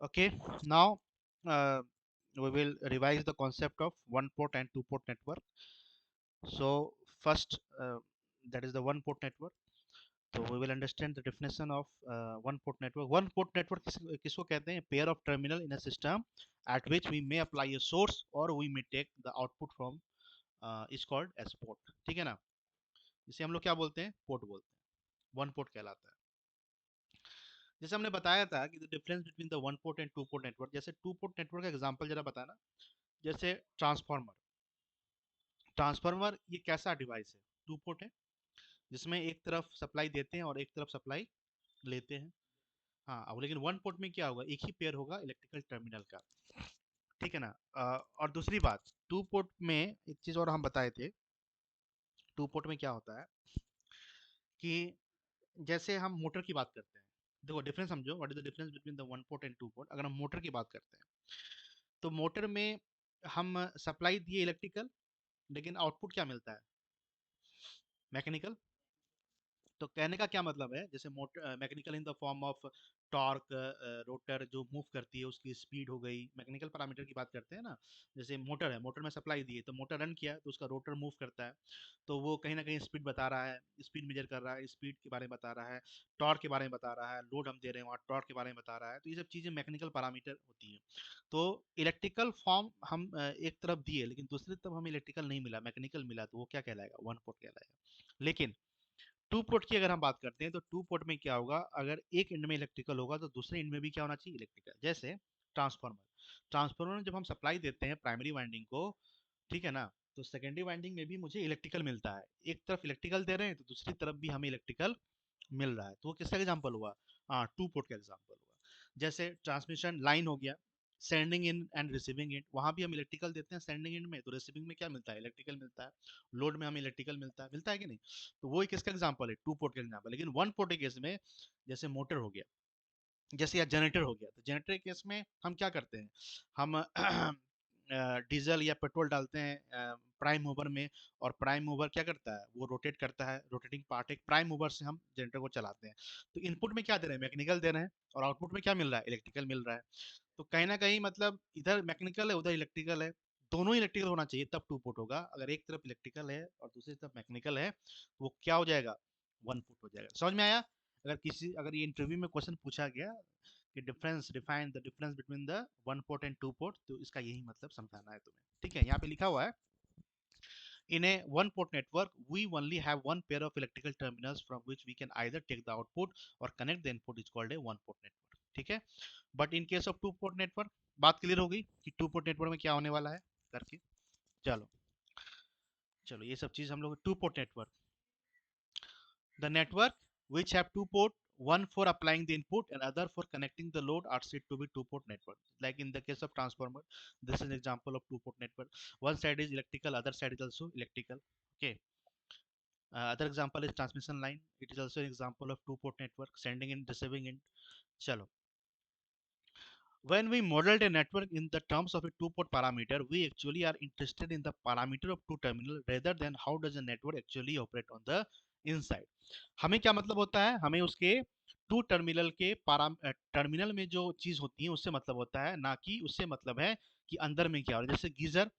Okay, now we will revise the concept of one port and two port network. So first, that is the one port network. So we will understand the definition of one port network. One port network किसको कहते हैं? Pair of terminal in a system at which we may apply a source or we may take the output from is called as port. ठीक है ना? इसे हम लोग क्या बोलते हैं? पोर्ट बोलते हैं. वन पोर्ट कहलाता है. जैसे हमने बताया था कि the difference between the one port and two port network. जैसे टू पोर्ट नेटवर्क का एग्जांपल जरा बताना. जैसे ट्रांसफार्मर. ट्रांसफार्मर ये कैसा डिवाइस है? टू पोर्ट है, जिसमें एक तरफ सप्लाई देते हैं और एक तरफ सप्लाई लेते हैं. हाँ, अब लेकिन वन पोर्ट में क्या होगा? एक ही पेयर होगा इलेक्ट्रिकल टर्मिनल का. ठीक है ना? और दूसरी बात, टू पोर्ट में एक चीज और हम बताए थे. टू पोर्ट में क्या होता है कि जैसे हम मोटर की बात करते हैं. देखो डिफरेंस समझो, what is the difference between the one port and two port. अगर हम मोटर की बात करते हैं तो मोटर में हम सप्लाई दिए इलेक्ट्रिकल, लेकिन आउटपुट क्या मिलता है? मैकेनिकल. तो कहने का क्या मतलब है? जैसे motor mechanical in the form of torque, rotor जो मूव करती है उसकी स्पीड हो गई. मैकेनिकल पैरामीटर की बात करते हैं ना. जैसे मोटर है, मोटर में सप्लाई दी है तो मोटर रन किया तो उसका रोटर मूव करता है. तो वो कहीं ना कहीं स्पीड बता रहा है, स्पीड मेजर कर रहा है, स्पीड के बारे में बता रहा है, टॉर्क के बारे में बता रहा है, लोड हम दे रहे हैं वहाँ टॉर्क के बारे में बता रहा है. तो ये सब चीज़ें मैकेनिकल पैरामीटर होती हैं. तो इलेक्ट्रिकल फॉर्म हम एक तरफ दिए लेकिन दूसरी तरफ हमें इलेक्ट्रिकल नहीं मिला, मैकेनिकल मिला, तो वो क्या कहलाएगा? वन पोर्ट कहलाएगा. लेकिन टू पोर्ट की अगर हम बात करते हैं तो टू पोर्ट में क्या होगा? अगर एक एंड में इलेक्ट्रिकल होगा तो दूसरे एंड में भी क्या होना चाहिए? इलेक्ट्रिकल. जैसे ट्रांसफार्मर. ट्रांसफार्मर में जब हम सप्लाई देते हैं प्राइमरी वाइंडिंग को, ठीक है ना, तो सेकेंडरी वाइंडिंग में भी मुझे इलेक्ट्रिकल मिलता है. एक तरफ इलेक्ट्रिकल दे रहे हैं तो दूसरी तरफ भी हमें इलेक्ट्रिकल मिल रहा है. तो वो किसका एग्जाम्पल हुआ? हाँ, टू पोर्ट का एग्जाम्पल हुआ. जैसे ट्रांसमिशन लाइन हो गया, sending in and receiving end, वहां भी हम इलेक्ट्रिकल देते हैं सेंडिंग एंड में, तो रिसीविंग में क्या मिलता है? इलेक्ट्रिकल मिलता है. लोड में हमें इलेक्ट्रिकल मिलता है कि नहीं? तो वो एक किसका एग्जाम्पल है? टू पोर्ट का एग्जाम्पल. लेकिन वन पोर्ट के केस में, जैसे मोटर हो गया, जैसे या जनरेटर हो गया, तो जनरेटर के केस में हम क्या करते हैं? हम डीजल या पेट्रोल डालते हैं प्राइम मूवर में, और प्राइम मूवर क्या करता है? वो रोटेट करता है, रोटेटिंग पार्ट एक प्राइम मूवर से हम जनरेटर को चलाते हैं. तो इनपुट में क्या दे रहे हैं? मैकेनिकल दे रहे हैं, और आउटपुट में क्या मिल रहा है? इलेक्ट्रिकल मिल रहा है. तो कहीं ना कहीं मतलब इधर मैकेनिकल है उधर इलेक्ट्रिकल है, दोनों इलेक्ट्रिकल होना चाहिए तब टू पोर्ट होगा. अगर एक तरफ इलेक्ट्रिकल है और दूसरी तरफ मैकेनिकल है तो वो क्या हो जाएगा? वन पोर्ट हो जाएगा. समझ में आया? अगर ये इंटरव्यू में क्वेश्चन पूछा गया कि difference define the difference between the one port and two port, तो इसका यही मतलब समझाना है तुम्हें. ठीक है, यहाँ पे लिखा हुआ है, in a one port network we only have one pair of electrical terminals from which we can either take the output or connect the input, is called a one port network. ठीक है. But in case of two port network, बात clear हो गई कि two port network में क्या होने वाला है करके. चलो, चलो ये सब चीज हम लोग. Two port network, the network which have two port, one for applying the input and other for connecting the load, are said to be two port network. Like in the case of transformer, this is an example of two port network. One side is electrical, other side is also electrical. Okay. Other example is transmission line. It is also an example of two port network, sending in, receiving in. Chalo. When we modeled a network in the terms of a two port parameter, we actually are interested in the parameter of two terminal rather than how does the network actually operate on the inside. हमें क्या मतलब होता है? हमें उसके to terminal के terminal में जो चीज होती है उससे मतलब होता है, ना कि उससे मतलब है कि अंदर में क्या हो रहा है. जैसे गीजर,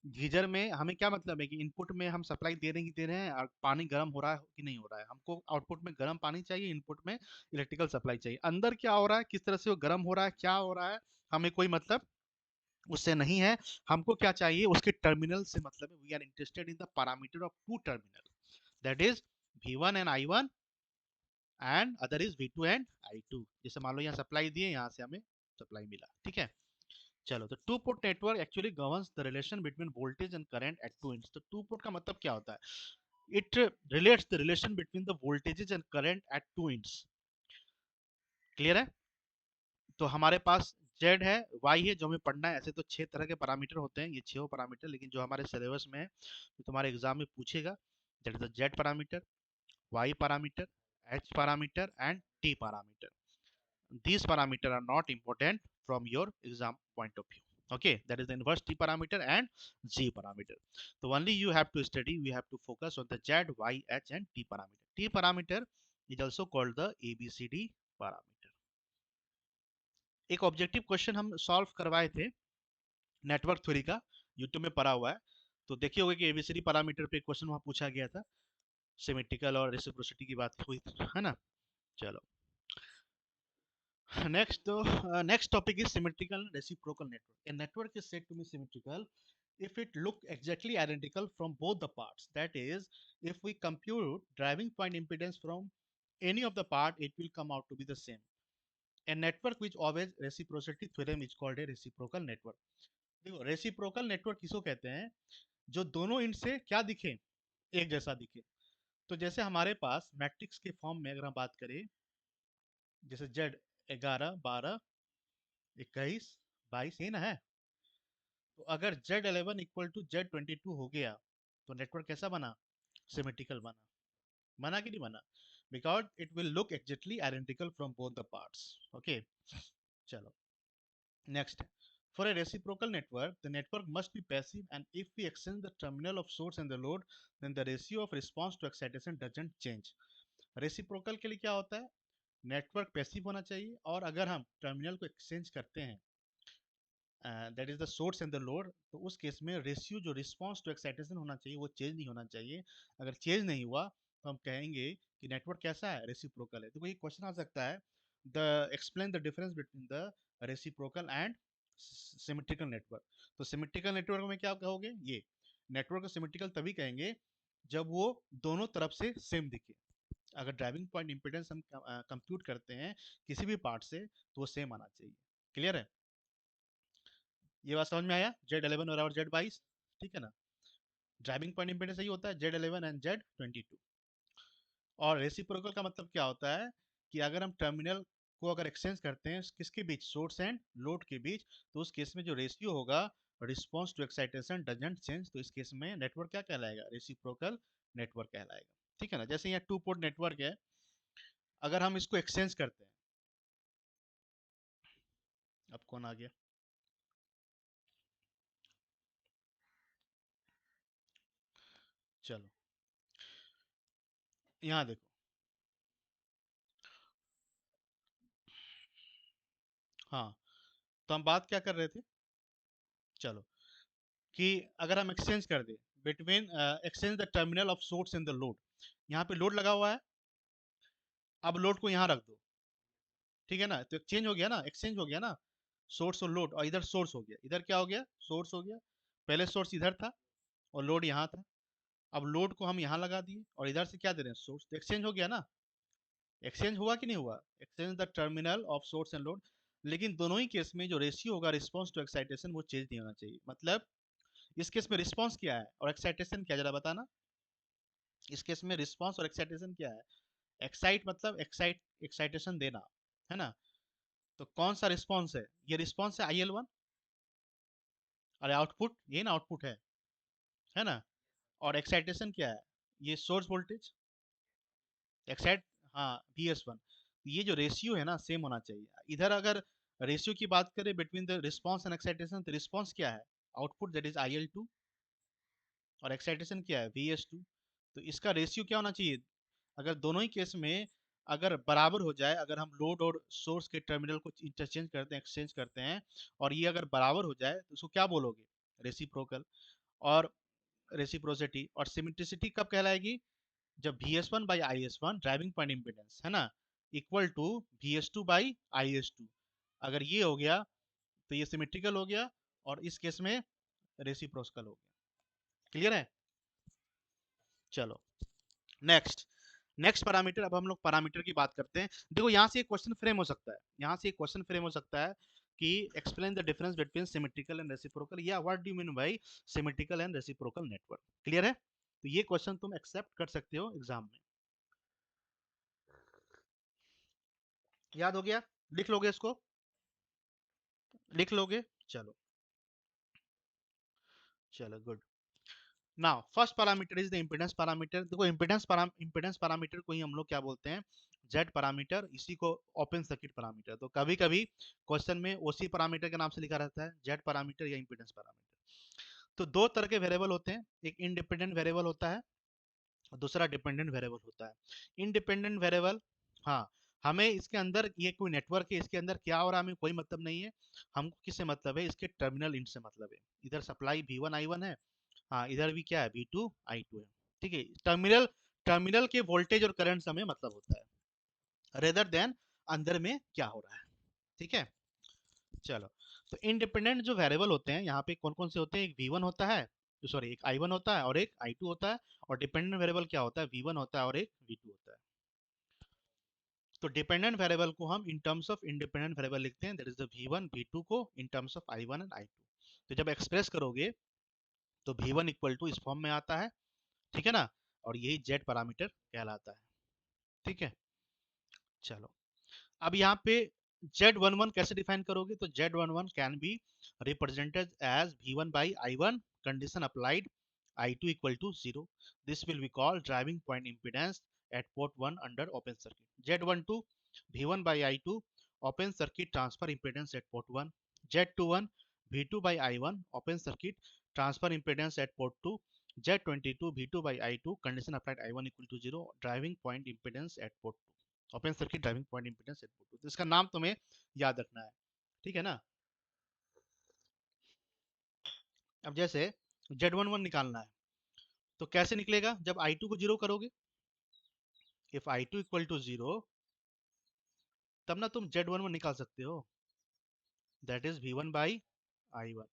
गीजर में हमें क्या मतलब है कि इनपुट में हम सप्लाई दे रहे हैं और पानी गर्म हो रहा है कि नहीं हो रहा है. हमको आउटपुट में गर्म पानी चाहिए, इनपुट में इलेक्ट्रिकल सप्लाई चाहिए. अंदर क्या हो रहा है, किस तरह से वो गर्म हो रहा है, क्या हो रहा है, हमें कोई मतलब उससे नहीं है. हमको क्या चाहिए? उसके टर्मिनल से मतलब है. We are interested in the parameter of two terminal, that is V1 and I1 and other is V2 and I2. जैसे मान लो यहाँ सप्लाई दिए, यहाँ से हमें सप्लाई मिला. ठीक है. चलो, तो two port network actually governs the relation between voltage and current eight two ends. तो टू पोर्ट का मतलब क्या होता है? It relates the relation between the voltages and current eight two ends. Clear है? तो हमारे पास जेड है, वाई है, जो हमें पढ़ना है. ऐसे तो छह तरह के पैरामीटर होते हैं, ये छह पैरामीटर, लेकिन जो हमारे सिलेबस में है तो तुम्हारे एग्जाम में पूछेगा, that is the Z parameter, Y parameter, H parameter and T parameter. These parameters are not important from your exam point of view. Okay, that is the inverse T parameter and Z parameter. So only you have to study, we have to focus on the Z, Y, H and T parameter. T parameter is also called the ABCD parameter. एक objective question हम solve करवाए थे network theory का, YouTube में पड़ा हुआ है, तो देखिए होगा कि एबीसीडी पैरामीटर पे क्वेश्चन वहाँ पूछा गया था, सिमेट्रिकल और रेसिप्रोसिटी की बात हुई थी, है ना। चलो next, next topic is symmetrical and reciprocal network. A network is said to be symmetrical if it look exactly identical from both the parts. That is, if we compute driving point impedance from any of the part, it will come out to be the same. A network which obeys reciprocity theorem is called a reciprocal network. देखो reciprocal network किसको कहते हैं, जो दोनों end से क्या दिखे, एक जैसा दिखे। तो जैसे हमारे पास मैट्रिक्स के फॉर्म में अगर हम बात करें, जैसे जेड 11 12 21 22 ये ना है, तो अगर Z11 इक्वल टू Z22 हो गया तो नेटवर्क कैसा बना, सिमेट्रिकल बना। बना कि नहीं बना, because it will look exactly identical from both the parts. Okay, चलो next. For a reciprocal network, the network must be passive, and if we extend the terminal of source and the load, then the ratio of response to excitation doesn't change. Reciprocal के लिए क्या होता है, network passive होना चाहिए, और अगर हम टर्मिनल को एक्सचेंज करते हैं, that is the source and the load, तो उस केस में रेशियो जो रिस्पॉन्स टू एक्साइटेशन होना चाहिए वो चेंज नहीं होना चाहिए। अगर चेंज नहीं हुआ तो हम कहेंगे कि नेटवर्क कैसा है, रेसिप्रोकल है। तो कोई क्वेश्चन आ सकता है, the explain the difference between the reciprocal and symmetrical network. तो सिमेट्रिकल नेटवर्क में क्या कहोगे, ये नेटवर्क को सिमेट्रिकल तभी कहेंगे जब वो दोनों तरफ से सेम दिखे। अगर ड्राइविंग पॉइंट इंपेडेंस हम कंप्यूट करते हैं किसी भी पार्ट से तो वो सेम आना चाहिए। क्लियर है, ये बात समझ में आया, Z11 और Z22, ठीक है ना। ड्राइविंग पॉइंट इंपेडेंस यही होता है, Z11 एंड Z22। और रेसिप्रोकल का मतलब क्या होता है कि अगर हम टर्मिनल को अगर एक्सचेंज करते हैं किसके बीच, सोर्स एंड लोड के बीच, तो उस केस में जो रेशियो होगा response to excitation doesn't change, तो इस केस में नेटवर्क क्या कहलाएगा, रेसिप्रोकल नेटवर्क कहलाएगा। ठीक है ना, जैसे यहाँ टू पोर्ट नेटवर्क है, अगर हम इसको एक्सचेंज करते हैं, अब कौन आ गया, चलो यहाँ देखो, हाँ, तो हम बात क्या कर रहे थे, चलो, कि अगर हम एक्सचेंज कर दे between, exchange the terminal of source in the load, यहाँ पे लोड लगा हुआ है, अब लोड को यहाँ रख दो, ठीक है ना, तो एक्सचेंज हो गया ना, एक्सचेंज हो गया ना, सोर्स और लोड, और इधर सोर्स हो गया, इधर क्या हो गया, सोर्स हो गया, पहले सोर्स इधर था और लोड यहाँ था, अब लोड को हम यहाँ लगा दिए और इधर से क्या दे रहे हैं, सोर्स, तो एक्सचेंज हो गया ना, एक्सचेंज हुआ कि नहीं हुआ, exchange the terminal of source and load. लेकिन दोनों ही केस में जो रेशियो होगा रिस्पॉन्स टू एक्साइटेशन वो चेंज नहीं होना चाहिए। मतलब इस केस में रिस्पॉन्स क्या है और एक्साइटेशन क्या है, जरा बताना। इस केस में रिस्पॉन्स और एक्साइटेशन क्या है, एक्साइट मतलब एक्साइटेशन देना, है ना, तो कौन सा रिस्पॉन्स है, ये रिस्पॉन्स है IL1, और आउटपुट ये ना आउटपुट है ना, और एक्साइटेशन क्या है, ये सोर्स वोल्टेज, एक्साइट, हाँ VS1। ये जो रेशियो है ना सेम होना चाहिए। इधर अगर रेशियो की बात करें between the response and excitation, तो रिस्पॉन्स क्या है, आउटपुट दैट इज IL2, और एक्साइटेशन क्या है VS2। तो इसका रेशियो क्या होना चाहिए, अगर दोनों ही केस में अगर बराबर हो जाए, अगर हम लोड और सोर्स के टर्मिनल को इंटरचेंज करते हैं, एक्सचेंज करते हैं, और ये अगर बराबर हो जाए तो उसको क्या बोलोगे, रेसिप्रोकल। और रेसिप्रोसिटी और सिमेट्रिसिटी कब कहलाएगी, जब VS1 by IS1 driving point impedance है ना equal to VS2 by IS2, अगर ये हो गया तो ये सिमेट्रिकल हो गया, और इस केस में रेसिप्रोकल हो गया। क्लियर है, चलो नेक्स्ट। नेक्स्ट पैरामीटर, अब हम लोग पैरामीटर की बात करते हैं। देखो यहाँ से एक क्वेश्चन फ्रेम हो सकता है, यहाँ से एक क्वेश्चन फ्रेम हो सकता है कि explain the difference between symmetrical and reciprocal, या what do you mean by symmetrical and reciprocal network. Clear है, तो ये क्वेश्चन तुम एक्सेप्ट कर सकते हो एग्जाम में, याद हो गया, लिख लोगे इसको, लिख लोगे, चलो, चलो good. Now first parameter is the impedance parameter. देखो इम्पीडेंस पैरामीटर को ही हम लोग क्या बोलते हैं, जेड पैरामीटर, इसी को ओपन सर्किट पैरामीटर। तो कभी कभी क्वेश्चन में ओसी पैरामीटर के नाम से लिखा रहता है, जेड पैरामीटर या इम्पीडेंस पैरामीटर। तो दो तरह के वेरिएबल होते हैं, एक इंडिपेंडेंट वेरिएबल होता है और दूसरा डिपेंडेंट वेरिएबल होता है। इंडिपेंडेंट वेरिएबल, हाँ, हमें इसके अंदर ये कोई नेटवर्क है, इसके अंदर क्या हो रहा है हमें कोई मतलब नहीं है। हमको किससे मतलब है, इसके टर्मिनल इन से मतलब है। इधर सप्लाई V1 I1 है, हाँ इधर भी क्या है V2 I2 है। ठीक है, टर्मिनल टर्मिनल के वोल्टेज और करंट से हमें मतलब होता है, रेदर देन अंदर में क्या हो रहा है। ठीक है, चलो। तो इंडिपेंडेंट जो वेरिएबल होते हैं यहाँ पे कौन कौन से होते हैं, एक V1 होता है, सॉरी एक I1 होता है और एक I2 होता है। और डिपेंडेंट वेरिएबल क्या होता है, V1 होता है और एक V2 होता है। तो डिपेंडेंट वेरिएबल को हम इन टर्म्स ऑफ इंडिपेंडेंट वेरिएबल लिखते हैं, that is the V1 V2 को इन terms of I1 and I2। तो जब एक्सप्रेस करोगे तो V1 इक्वल टू इस फॉर्म में आता है, ठीक है ना, और यही जेड पैरामीटर कहलाता है। ठीक है, चलो। अब यहाँ पे Z11 कैसे डिफाइन करोगे, तो Z11 can be represented as V1 by I1 condition applied, I2 equal to 0. This will be called driving point impedance at port 1 under open circuit. Z12 V1 by I2 open circuit transfer impedance at port 1. Z21 V2 by I1 open circuit transfer impedance at port 2. Z22 V2 by I2 condition applied I1 equal to 0 driving point impedance at port 2. Open circuit driving point impedance input, तो इसका नाम तुम्हें याद रखना है। ठीक है ना। अब जैसे Z11 निकालना है, तो कैसे निकलेगा, जब I2 को जीरो करोगे, if I2 equal to zero, तब ना तुम Z11 निकाल सकते हो, that is V1 by I1।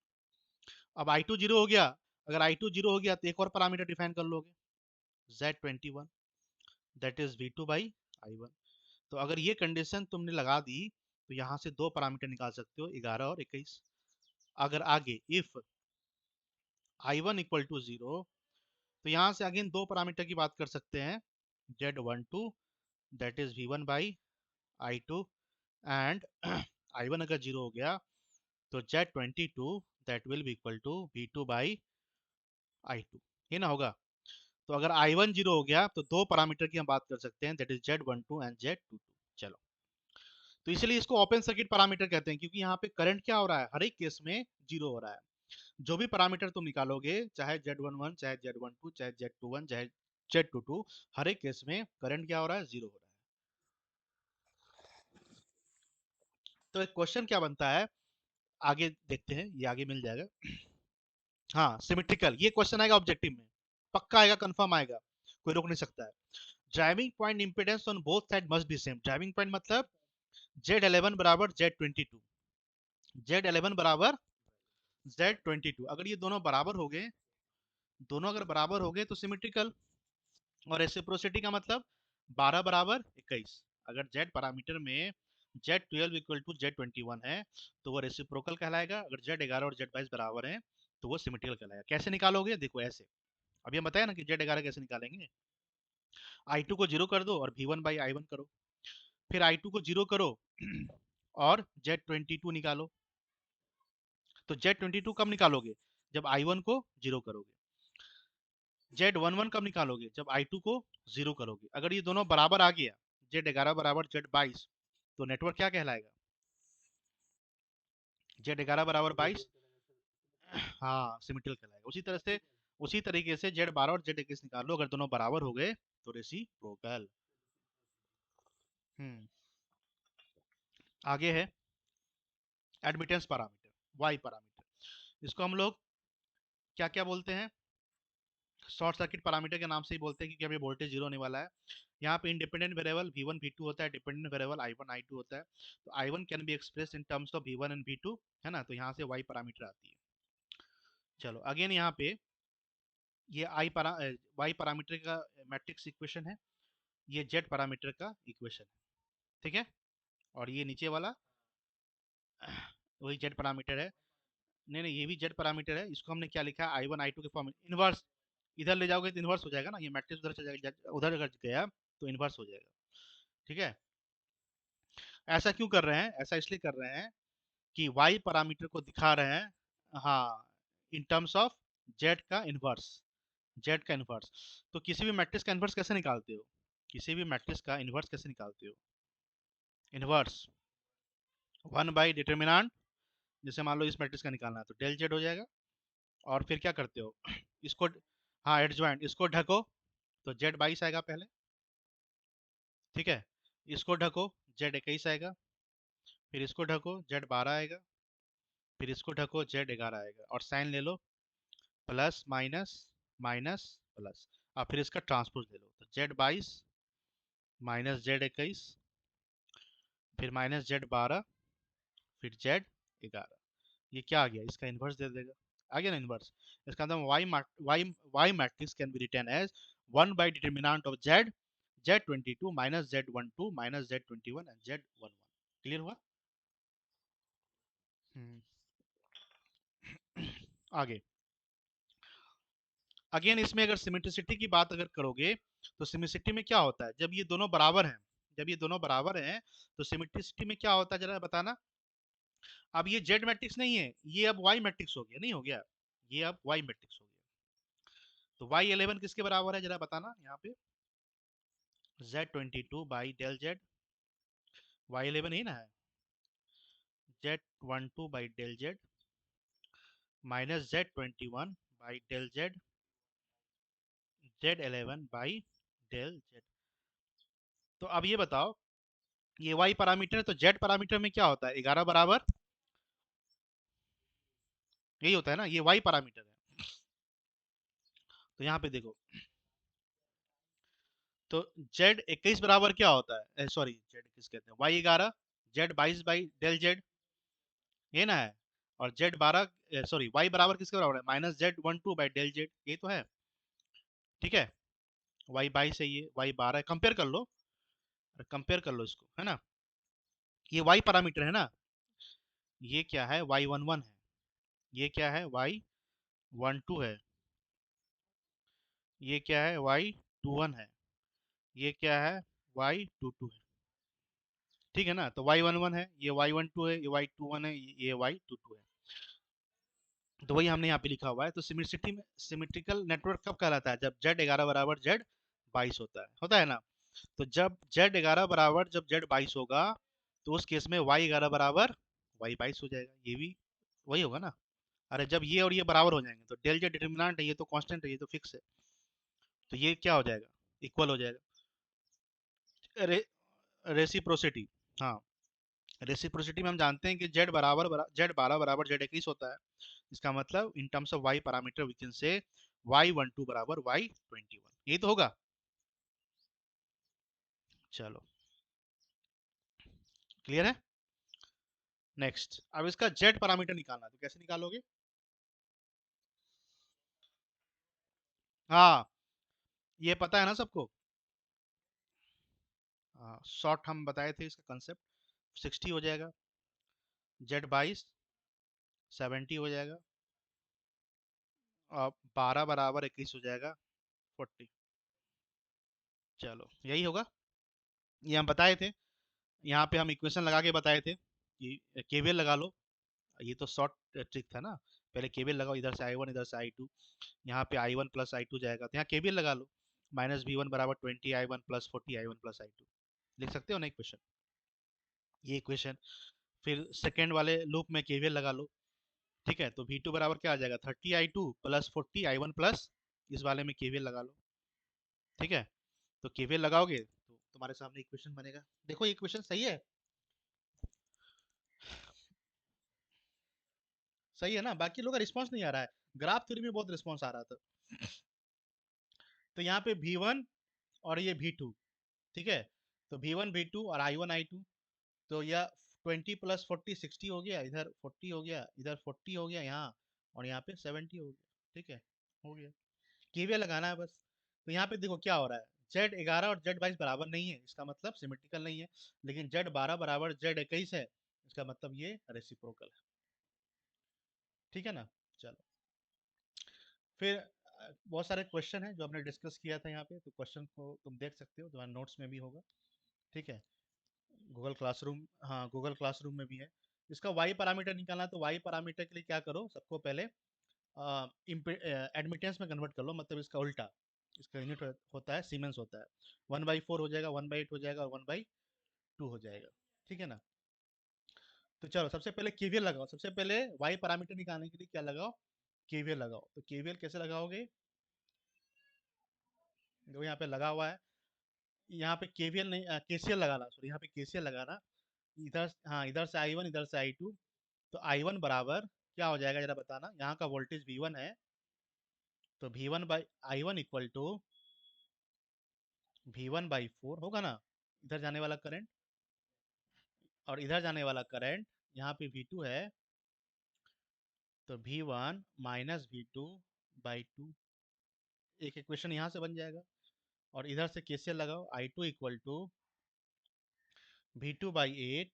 अब I2 जीरो हो गया, अगर I2 जीरो हो गया तो एक और पैरामीटर डिफाइन कर लोगे, Z21, that is V2 by I1। तो अगर ये कंडीशन तुमने लगा दी तो यहाँ से दो पैरामीटर निकाल सकते हो, 11 और 21। अगर आगे if I1 equal to zero, तो यहाँ से अगेन दो पैरामीटर की बात कर सकते हैं, Z12 that is V1 by I2 and I1 अगर जीरो हो गया तो Z22 that will be equal to V2 by I2, ये ना होगा। तो अगर I1 जीरो हो गया तो दो पैरामीटर की हम बात कर सकते हैं, that is Z12 and Z22। चलो, तो इसलिए इसको ओपन सर्किट पैरामीटर कहते हैं, क्योंकि यहाँ पे करंट क्या हो रहा है, हर एक केस में जीरो हो रहा है। जो भी पैरामीटर तुम निकालोगे, चाहे Z11 चाहे Z12 चाहे Z21 चाहे Z22, हर एक केस में करंट क्या हो रहा है, जीरो हो रहा है। तो एक क्वेश्चन क्या बनता है, आगे देखते हैं, ये आगे मिल जाएगा। हाँ, सिमेट्रिकल, ये क्वेश्चन आएगा ऑब्जेक्टिव में, पक्का आएगा, कंफर्म आएगा, कोई रोक नहीं सकता है। Driving point impedance on both side must be same. Driving point मतलब Z11 बराबर Z22, Z11 बराबर Z22। अगर ये दोनों बराबर हो गए, दोनों अगर बराबर हो गए तो सिमेट्रिकल। और रेसिप्रोसिटी का मतलब 12 बराबर 21। अगर Z पैरामीटर में Z12 इक्वल टू Z21 है तो वो रेसिप्रोकल कहलाएगा, अगर Z11 और Z22 बराबर है तो वो सिमेट्रिकल कहलाएगा। कैसे निकालोगे, देखो ऐसे, अभी हम बताया ना कि Z11 कैसे निकालेंगे, I2 को जीरो कर दो और V1 बाई I1 करो, फिर I2 को जीरो करो और Z22 निकालो। तो Z22 कब निकालोगे, जब I1 को जीरो करोगे। Z11 कब निकालोगे, जब I2 को जीरो करोगे। अगर ये दोनों बराबर आ गया, Z11 बराबर Z22, तो नेटवर्क क्या कहलाएगा, Z11 बराबर 22, हाँ सिमेट्रिकल कहलाएगा। उसी तरह से, उसी तरीके से Z12 और Z21 निकालो, अगर दोनों बराबर हो गए तो रेसिप्रोकल। हम्म, आगे है एडमिटेंस पैरामीटर, Y पैरामीटर। इसको हम लोग क्या क्या बोलते हैं, शॉर्ट सर्किट पैरामीटर के नाम से ही बोलते हैं, क्योंकि अभी वोल्टेज जीरो होने वाला है। यहाँ पे इंडिपेंडेंट वेरिएबल V1 V2 होता है, डिपेंडेंट वेरिएबल I1 I2 होता है। तो I1 can be express in terms of V1 and V2, है ना, तो यहाँ से Y पैरामीटर आती है। चलो अगेन यहाँ पे ये Y पैरामीटर का मैट्रिक्स इक्वेशन है, ये Z पैरामीटर का इक्वेशन है। ठीक है, और ये नीचे वाला वही Z पैरामीटर है। नहीं नहीं, ये भी Z पैरामीटर है, इसको हमने क्या लिखा है, I1 I2 के फॉर्म में इनवर्स। इधर ले जाओगे तो इनवर्स हो जाएगा ना, ये मैट्रिक्स उधर चला जाएगा, उधर अगर गया तो इनवर्स हो जाएगा। ठीक है, ऐसा क्यों कर रहे हैं, ऐसा इसलिए कर रहे हैं कि Y पैरामीटर को दिखा रहे हैं, हाँ, इन टर्म्स ऑफ Z का इनवर्स, Z का इनवर्स। तो किसी भी मैट्रिक्स का इनवर्स कैसे निकालते हो, किसी भी मैट्रिक्स का इनवर्स कैसे निकालते हो, इनवर्स 1/डिटर्मिनेंट, जैसे मान लो इस मैट्रिक्स का निकालना है तो डेल Z हो जाएगा, और फिर क्या करते हो इसको, हाँ एडजॉइंट, इसको ढको तो Z22 आएगा पहले। ठीक है, इसको ढको, Z21 आएगा। फिर इसको ढको, Z12 आएगा। फिर इसको ढको, Z11 आएगा। और साइन ले लो, प्लस माइनस माइनस प्लस। अब फिर इसका ट्रांसपोज ले लो, तो Z22 माइनस Z21, फिर माइनस Z12, फिर Z11। ये क्या आ गया, इसका इन्वर्स दे देगा। आ गया ना इन्वर्स। इसका मतलब y matrix can be written as 1 by determinant of Z22 minus Z12 minus Z21 and Z11। Clear हुआ? हम्म। आगे अगेन इसमें अगर सिमेट्रिसिटी की बात अगर करोगे, तो सिमेट्रिसिटी में क्या होता है, जब ये दोनों बराबर हैं, जब ये दोनों बराबर हैं, तो सिमेट्रिसिटी में क्या होता है जरा बताना। अब ये जेड मैट्रिक्स नहीं है, ये अब वाई मैट्रिक्स हो गया, नहीं हो गया, ये अब वाई मैट्रिक्स हो गया। तो Y11 किसके बराबर है जरा बताना यहाँ पे, Z22 by del Z. Y11 ही ना है, Z12 by del Z minus Z21 by del Z, Z11 by del Z. तो अब ये बताओ, ये y पैरामीटर है, तो z पैरामीटर में क्या होता है, 11 बराबर, यही होता है ना, ये y पैरामीटर है। तो यहाँ पे देखो, तो Z21 बराबर क्या होता है, सॉरी Z21 कहते हैं, Y11 Z22 by del Z, ये ना है। और Z12 सॉरी y बराबर किसके बराबर है, minus Z12 by del Z, ये तो है। ठीक है, Y22 है, ये Y12 कंपेयर कर लो, कंपेयर कर लो इसको, है ना। ये y पैरामीटर है ना, ये क्या है, Y11 है, ये क्या है, Y12 है, ये क्या है, Y21 है, ये क्या है, Y22 है। ठीक है ना, तो Y11 है, ये Y12 है, ये Y21 है, ये Y22 है। तो वही हमने यहाँ पे लिखा हुआ है। तो सिमेट्रिसिटी में, सिमेट्रिकल नेटवर्क कब कहलाता है, जब Z11 बराबर Z22 होता है ना। तो जब Z11 बराबर जब Z22 होगा, तो उस केस में Y11 बराबर Y22 हो जाएगा, ये भी वही होगा ना। अरे जब ये और ये बराबर हो जाएंगे, तो डेल Z डिटर्मिनेंट है, ये तो कांस्टेंट है, ये तो फिक्स है, तो ये क्या हो जाएगा, इक्वल हो जाएगा। रे, रेसिप्रोसिटी, हाँ, रेसिप्रोसिटी में हम जानते हैं कि Z12 बराबर Z21 होता है। इसका मतलब in terms of y parameter we can say Y12 बराबर Y21, यही तो होगा। चलो, क्लियर है। नेक्स्ट, अब इसका Z पैरामीटर निकालना, तो कैसे निकालोगे। हाँ, ये पता है ना सबको। शॉर्ट हम बताए थे इसका कंसेप्ट, 60 हो जाएगा, Z22 70 हो जाएगा, और 12 बराबर 21 हो जाएगा, 40। चलो यही होगा, ये हम बताए थे। यहाँ पे हम इक्वेशन लगा के बताए थे कि केवीएल लगा लो, ये तो शॉर्ट ट्रिक था ना। पहले केवीएल लगाओ, इधर से I1 इधर से I2, यहाँ पे I1 प्लस I2 जाएगा, तो यहाँ केवीएल लगा लो, माइनस V1 बराबर 20 I1 plus 40 I1 plus I2, लिख सकते हो ना इक्वेशन, ये इक्वेशन। फिर सेकेंड वाले लूप में केवीएल लगा लो। ठीक है, तो V2 बराबर क्या आ जाएगा, 30 I2 प्लस 40 I1 प्लस, इस वाले में केवीएल लगा लो। ठीक है, तो केवीएल लगाओगे तो तुम्हारे सामने इक्वेशन बनेगा। देखो ये इक्वेशन सही है, सही है ना, बाकी लोगों का रिस्पॉन्स नहीं आ रहा है। ग्राफ थ्योरी में बहुत रिस्पॉन्स आ रहा था। तो यहाँ पे V1 और ये V2, ठीक है, तो V1 V2 और I1 I2, तो यह 20 प्लस 40 60 हो गया, इधर 40 हो गया, इधर 40 हो गया यहाँ, और यहाँ पे 70 हो गया। ठीक है, हो गया, केवीएल लगाना है बस। तो यहाँ पे देखो क्या हो रहा है, Z11 और Z22 बराबर नहीं है, इसका मतलब सिमेट्रिकल नहीं है। लेकिन Z12 बराबर Z21 है, इसका मतलब ये रेसिप्रोकल है। ठीक है ना। चलो, फिर बहुत सारे क्वेश्चन हैं जो हमने डिस्कस किया था यहाँ पे, तो क्वेश्चन को तुम देख सकते हो, तुम्हारे नोट्स में भी होगा। ठीक है, गूगल क्लासरूम, हाँ गूगल क्लासरूम में भी है। इसका वाई पैरामीटर निकालना है, तो वाई पैरामीटर के लिए क्या करो, सबको पहले एडमिटेंस में कन्वर्ट कर लो, मतलब इसका उल्टा, इसका यूनिट होता है सीमेंस होता है, 1/4 हो जाएगा, 1/8 हो जाएगा, और 1/2 हो जाएगा। ठीक है ना। तो चलो सबसे पहले केवीएल लगाओ, सबसे पहले वाई पैरामीटर निकालने के लिए क्या लगाओ, केवीएल लगाओ। तो केवीएल कैसे लगाओगे, जो यहाँ पे लगा हुआ है, यहाँ पे केवीएल नहीं, केसीएल लगाना, सॉरी यहाँ पे केसीएल लगाना। इधर, हाँ इधर से आई वन, इधर से आई टू। तो आई वन बराबर क्या हो जाएगा जरा बताना। यहाँ का वोल्टेज वी वन है, तो V one by I one equal to V one by four होगा ना। इधर जाने वाला करंट और इधर जाने वाला करंट, यहाँ पे वी टू है, तो V one minus V two by two. एक इक्वेशन यहाँ से बन जाएगा। और इधर से केसीएल लगाओ, I two equal to V two by eight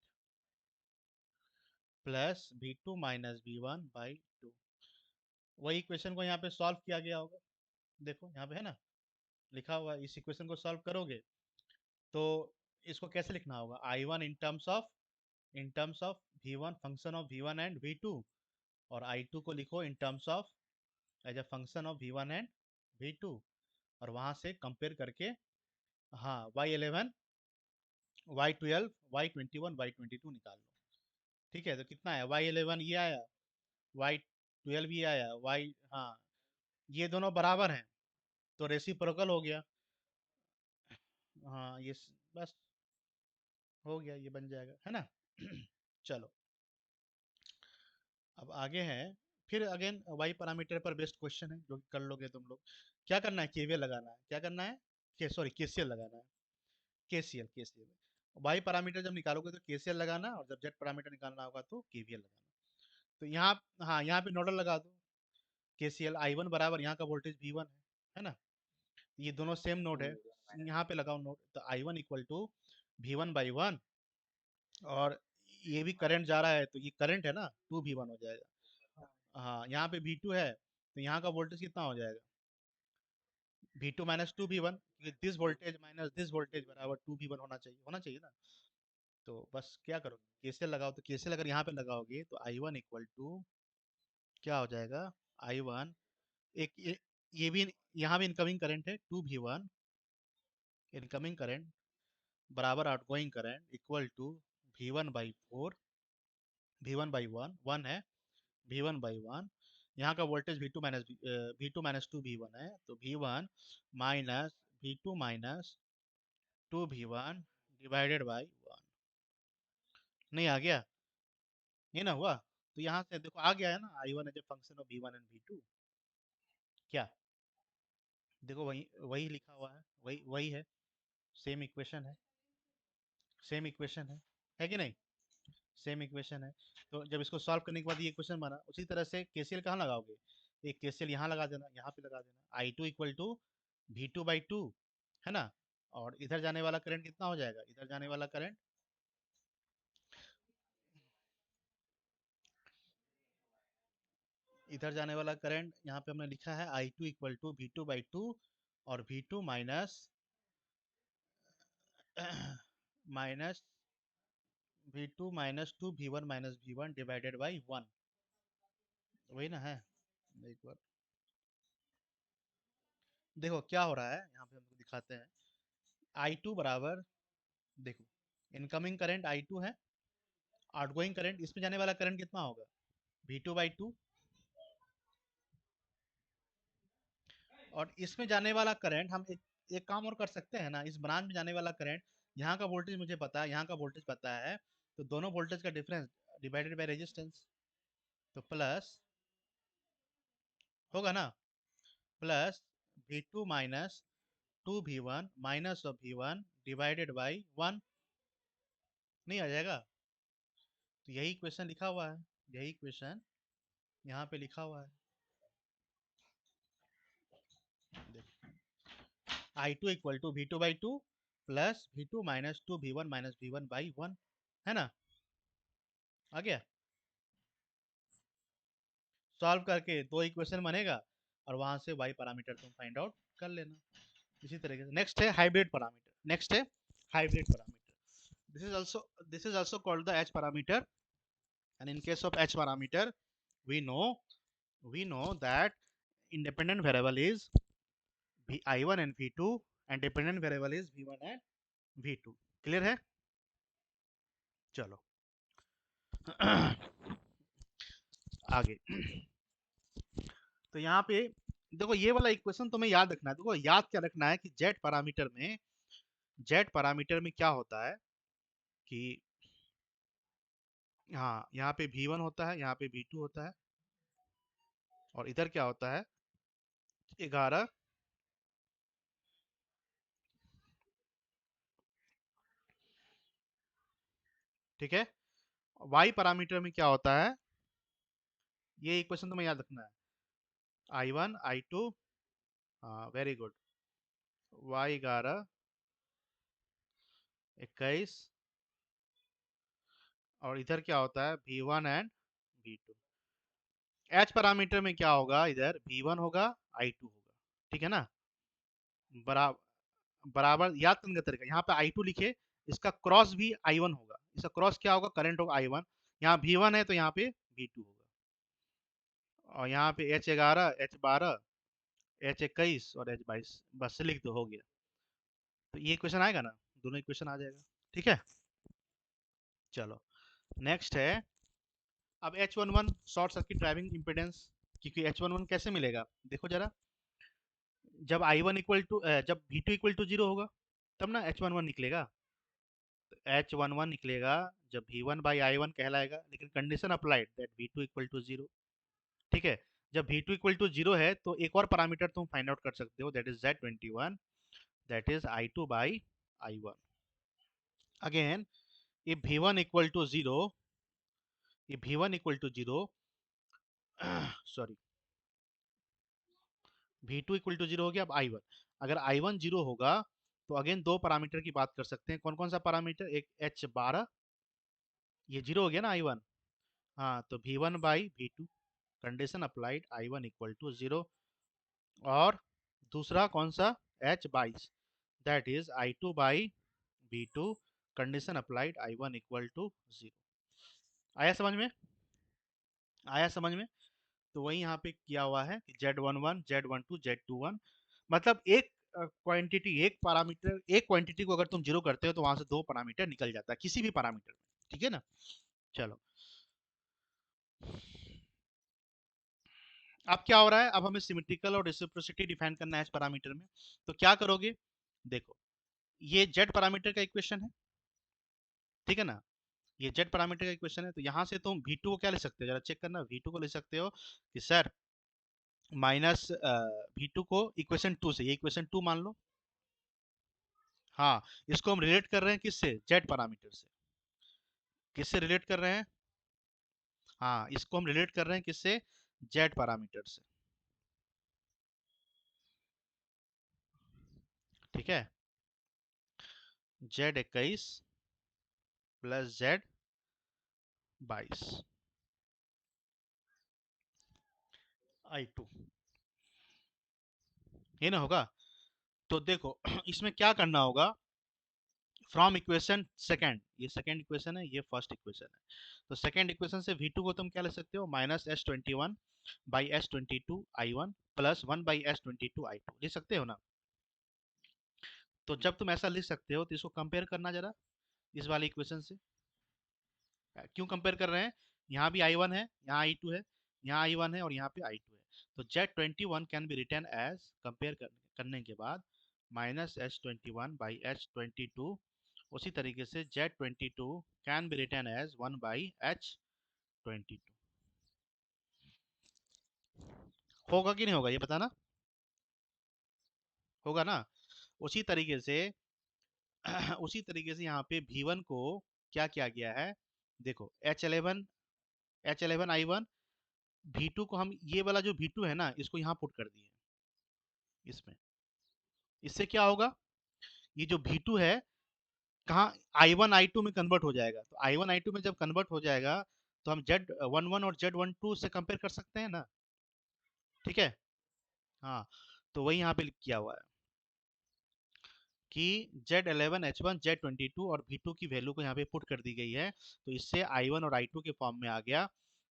plus V two minus V one by two. वही इक्वेशन को यहाँ पे सॉल्व किया गया होगा। देखो यहाँ पे है ना लिखा हुआ है। इस इक्वेशन को सॉल्व करोगे तो इसको कैसे लिखना होगा, I one in terms of V one, function of V one and V two. और आई टू को लिखो in terms of as a function of V one and V two. और वहां से कंपेयर करके, हाँ Y eleven, Y twelve, Y twenty one, Y twenty two निकाल लो। ठीक है, तो कितना है, वाई इलेवन ये आया, वाई ट्वेल्व ये आया, वाई, हाँ ये दोनों बराबर हैं, तो रेसिप्रोकल हो गया। हाँ बस हो गया, ये बन जाएगा है ना। चलो अब आगे हैं। फिर अगेन वाई पैरामीटर पर बेस्ड क्वेश्चन है जो कि कर लोगे तुम लोग। क्या करना है, केवीएल लगाना है। क्या करना है, के सॉरी केसीएल लगाना है। केसीएल केसीएल वाई पैरामीटर जब निकालोगे तो केसीएल लगाना, और जब जेड पैरामीटर निकालना होगा तो केवीएल लगाना। तो यहाँ, हाँ यहाँ पे नोडल लगा दो। केसीएल आई वन बराबर यहाँ का वोल्टेज वी वन है ना, ये दोनों सेम नोड है, यहाँ पे लगाओ नोड। तो I one equal to V one by one, और ये भी करंट जा रहा है तो ये करंट है ना, टू वी वन हो जाएगा। हाँ यहाँ पे वी टू है, तो यहाँ का वोल्टेज कितना हो जाएगा, V two minus two V one, क्योंकि this voltage minus this voltage बराबर टू वी वन होना चाहिए ना। तो बस क्या करो, केसीएल लगाओ। तो केसीएल अगर यहाँ पे लगाओगे तो आई वन इक्वल टू क्या हो जाएगा, आई वन, एक ये भी, यहाँ भी इनकमिंग करंट है two V one, incoming current बराबर outgoing current equal to V one by four, V one by one, one है, वी वन बाई वन। यहाँ का voltage V two minus two V one है, तो V one minus V two minus two V one divided by one. नहीं आ गया, ये ना हुआ। तो यहाँ से देखो आ गया है ना, I one as a function of V one and V two. क्या, देखो वही वही लिखा हुआ है, वही वही है, सेम इक्वेशन है, सेम इक्वेशन है कि नहीं, सेम इक्वेशन है। तो जब इसको सॉल्व करने के बाद ये इक्वेशन बना, उसी तरह से केसीएल कहाँ लगाओगे, एक केसीएल यहाँ लगा देना, यहाँ पे लगा देना, I two equal to V two by two है ना। और इधर जाने वाला करंट कितना हो जाएगा, इधर जाने वाला करंट, इधर जाने वाला करंट यहाँ पे हमने लिखा है I two equal to V two by two, और V two minus minus V two minus two V one minus V one divided by one, वही ना है। एक बार देखो क्या हो रहा है, यहाँ पे हमको दिखाते हैं। आई टू बराबर, देखो इनकमिंग करंट आई टू है, आउटगोइंग करंट, इसमें जाने वाला करंट कितना होगा, वी टू बाई टू। और इसमें जाने वाला करंट हम एक काम और कर सकते हैं ना, इस ब्रांच में जाने वाला करंट, यहाँ का वोल्टेज मुझे पता है, यहाँ का वोल्टेज पता है, तो दोनों वोल्टेज का डिफरेंस डिवाइडेड बाय रेजिस्टेंस, तो प्लस होगा ना, plus V two minus two V one minus of V one divided by one, नहीं आ जाएगा। तो यही क्वेश्चन लिखा हुआ है, यही क्वेश्चन यहाँ पे लिखा हुआ है। I two equal to V two by two plus V two minus two V one minus V one by one, है ना, आ गया। सॉल्व करके दो इक्वेशन बनेगा, और वहां से वाई पैरामीटर तुम फाइंड आउट कर लेना। इसी तरीके से नेक्स्ट है हाइब्रिड पैरामीटर, नेक्स्ट है hybrid parameter. This is also called the H parameter, and in case of H parameter we know we know that independent variable is I1 and V2, and dependent variable is V1 and V2। Clear है, चलो आगे। तो यहाँ पे देखो ये वाला equation तुम्हें याद रखना है। देखो याद क्या रखना है कि जेड पैरामीटर में जेड पैरामीटर में क्या होता है कि हाँ, यहाँ पे V1 होता है, यहाँ पे V2 होता है, और इधर क्या होता है 11। ठीक है। वाई पैरामीटर में क्या होता है, ये इक्वेशन तुम्हें याद रखना है। I1 I2, हाँ वेरी गुड, वाई 11 21, और इधर क्या होता है V1 and V2। H parameter में क्या होगा, इधर V1 होगा I2 होगा। ठीक है ना, बराबर बराबर याद करने का तरीका, यहाँ पे I2 लिखे, इसका क्रॉस भी I1 होगा, इसका क्रॉस क्या होगा, करंट होगा I1। यहाँ V1 है तो यहाँ पे V2 होगा, और यहाँ पे H11 H12 H21 और H22, बस लिख दो, हो गया। तो ये क्वेश्चन आएगा ना, दोनों इक्वेशन आ जाएगा। ठीक है, चलो नेक्स्ट है। अब H11 short circuit driving impedance, क्योंकि H11 कैसे मिलेगा, देखो जरा। जब I1 इक्वल टू जब V2 इक्वल टू 0 होगा, तब ना H11 निकलेगा। तो H11 निकलेगा जब V1 बाई I1 कहलाएगा, लेकिन condition applied that V2 equal to 0। ठीक है, जब V2 इक्वल टू 0 है तो एक और पैरामीटर तुम फाइंड आउट कर सकते हो, that is Z21, that is I2 by I1। Again if V1 equal to 0, if V1 equal to 0 sorry, V2 equal to 0 हो गया। अब I1, अगर I1 0 होगा तो अगेन दो पैरामीटर की बात कर सकते हैं। कौन कौन सा पैरामीटर, एक H12, ये 0 हो गया ना I1, हाँ तो V1 by V2, condition applied I1 equal to 0। और दूसरा कौन सा, H22, that is I2 by V2, condition applied I1 equal to 0। आया समझ में, आया समझ में। तो वही यहाँ पे किया हुआ है कि Z11 Z12 Z21, मतलब एक क्वांटिटी, एक पैरामीटर, एक क्वांटिटी को अगर तुम जीरो करते हो तो वहां से दो पैरामीटर निकल जाता है किसी भी पैरामीटर में। ठीक है ना, चलो। अब क्या हो रहा है, अब हमें सिमेट्रिकल और रेसिप्रोसिटी डिफाइन करना है इस पैरामीटर में। तो क्या करोगे, देखो ये जेड पैरामीटर का इक्वेशन है, ठीक है ना, ये जेड पैरामीटर का इक्वेशन है। तो यहाँ से तुम V2 को क्या ले सकते हो, जरा चेक करना, V2 को ले सकते हो कि सर माइनस V2 को इक्वेशन 2 से, ये इक्वेशन 2 मान लो। हाँ, इसको हम रिलेट कर रहे हैं किससे, जेड पैरामीटर से। किससे रिलेट कर रहे हैं, हाँ इसको हम रिलेट कर रहे हैं किससे, जेड पैरामीटर से। ठीक है, Z21 प्लस Z22 I2, ये ना होगा। तो देखो इसमें क्या करना होगा, फ्रॉम इक्वेशन सेकंड, ये सेकंड इक्वेशन है, ये फर्स्ट इक्वेशन है। तो सेकंड इक्वेशन से V2 को तुम क्या ले सकते हो, minus S21 by S22 I1 plus 1 by S22 I2 लिख सकते हो ना। तो जब तुम ऐसा लिख सकते हो तो इसको कंपेयर करना जरा इस वाले इक्वेशन से। क्यों कंपेयर कर रहे हैं, यहाँ भी I1 है, यहाँ I2 है, यहाँ I1 है और यहाँ पे I2 है। तो Z21 can be return as, compare करने के बाद माइनस S21 बाई H22, उसी तरीके से Z22 can be return as 1 by H22। होगा कि नहीं होगा ये बताना, होगा ना। उसी तरीके से उसी तरीके से यहाँ पे V1 को क्या किया गया है, देखो H11 I1, V2 को हम ये वाला जो V2 है ना इसको यहाँ पुट कर दिए इसमें। इससे क्या होगा, ये जो V2 है कहाँ, I1 I2 में कन्वर्ट हो जाएगा। तो I1 I2 में जब कन्वर्ट हो जाएगा तो हम Z11 और Z12 से कंपेयर कर सकते हैं ना। ठीक है, हाँ, तो वही यहाँ पे किया हुआ है कि Z11 H1 Z22 और V2 की वैल्यू को यहाँ पे पुट कर दी गई है। तो इससे I1 और I2 के फॉर्म में आ गया।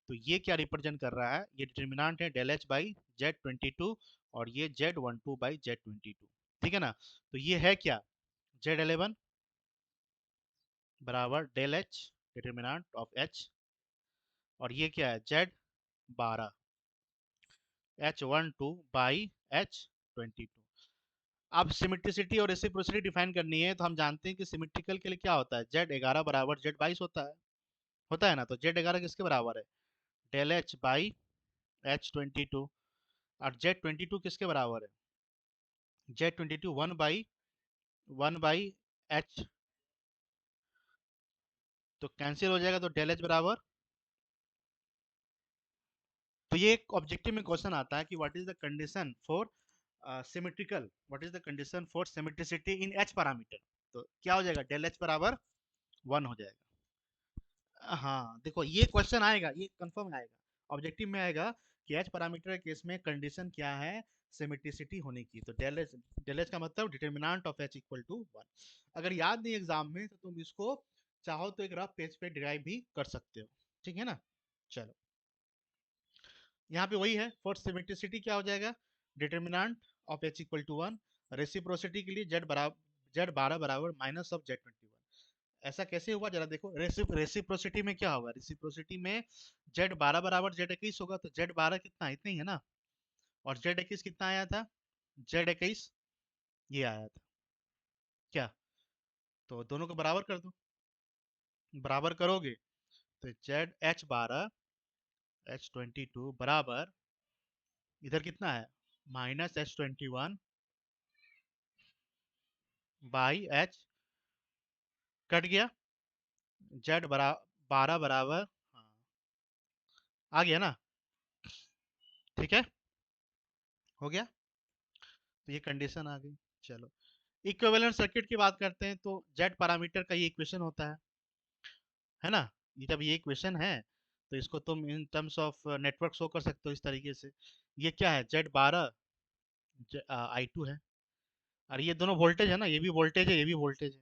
तो ये क्या रिप्रेजेंट कर रहा है, ये डिटर्मिनेंट है डेल एच बाई Z22, और ये Z12 बाई Z22। ठीक है ना, तो ये है क्या, Z11 बराबर del H, determinant of H, और ये क्या है Z12 H12 बाई H22। अब सिमेट्रिसिटी और रेसिप्रोसिटी डिफाइन करनी है, तो हम जानते हैं कि सिमेट्रिकल के लिए क्या होता है, Z11 बराबर Z22 होता है ना। तो Z11 किसके बराबर है, डेल एच बाई H22, और Z22 किसके बराबर है, Z22 वन बाई एच, तो कैंसिल हो जाएगा, तो डेल एच बराबर। तो ये एक ऑब्जेक्टिव में क्वेश्चन आता है कि what is the condition for symmetrical, what is the condition for symmetricity in H parameter. तो क्या हो जाएगा, डेल एच बराबर 1 हो जाएगा। हाँ देखो, ये क्वेश्चन आएगा, ये कंफर्म आएगा, ऑब्जेक्टिव में आएगा कि एच पैरामीटर के केस में कंडीशन क्या है सिमेट्रिसिटी होने की। तो डेल एच का मतलब determinant of H equal to 1। अगर याद नहीं एग्जाम में, तो तुम इसको चाहो तो एक रफ पेज पे डिराइव भी कर सकते हो, ठीक है ना। चलो, यहाँ पे वही है, फॉर सिमेट्रिसिटी क्या हो जाएगा, determinant of H equal to 1। Reciprocity के लिए Z12 बराबर माइनस ऑफ Z21। ऐसा कैसे हुआ जरा देखो, रेसिप्रोसिटी में क्या होगा, रेसिप्रोसिटी में Z12 बराबर Z21 होगा, तो Z12 कितना, इतना ही है ना, और Z21 कितना आया था, Z21 ये आया था क्या, तो दोनों को बराबर कर दो, बराबर करोगे तो ZH12 H22 बराबर, इधर कितना है, minus H21 by H, cut गया, Z12 बराबर, हाँ आ गया ना, ठीक है, हो गया। तो ये कंडीशन आ गई। चलो, इक्विवेलेंट सर्किट की बात करते हैं, तो जेड पैरामीटर का ये इक्वेशन होता है ना। ये जब ये इक्वेशन है, तो इसको तुम इन टर्म्स ऑफ नेटवर्क शो कर सकते हो इस तरीके से। ये क्या है, Z12 I2 है, और ये दोनों वोल्टेज है ना, ये भी वोल्टेज है, ये भी वोल्टेज है।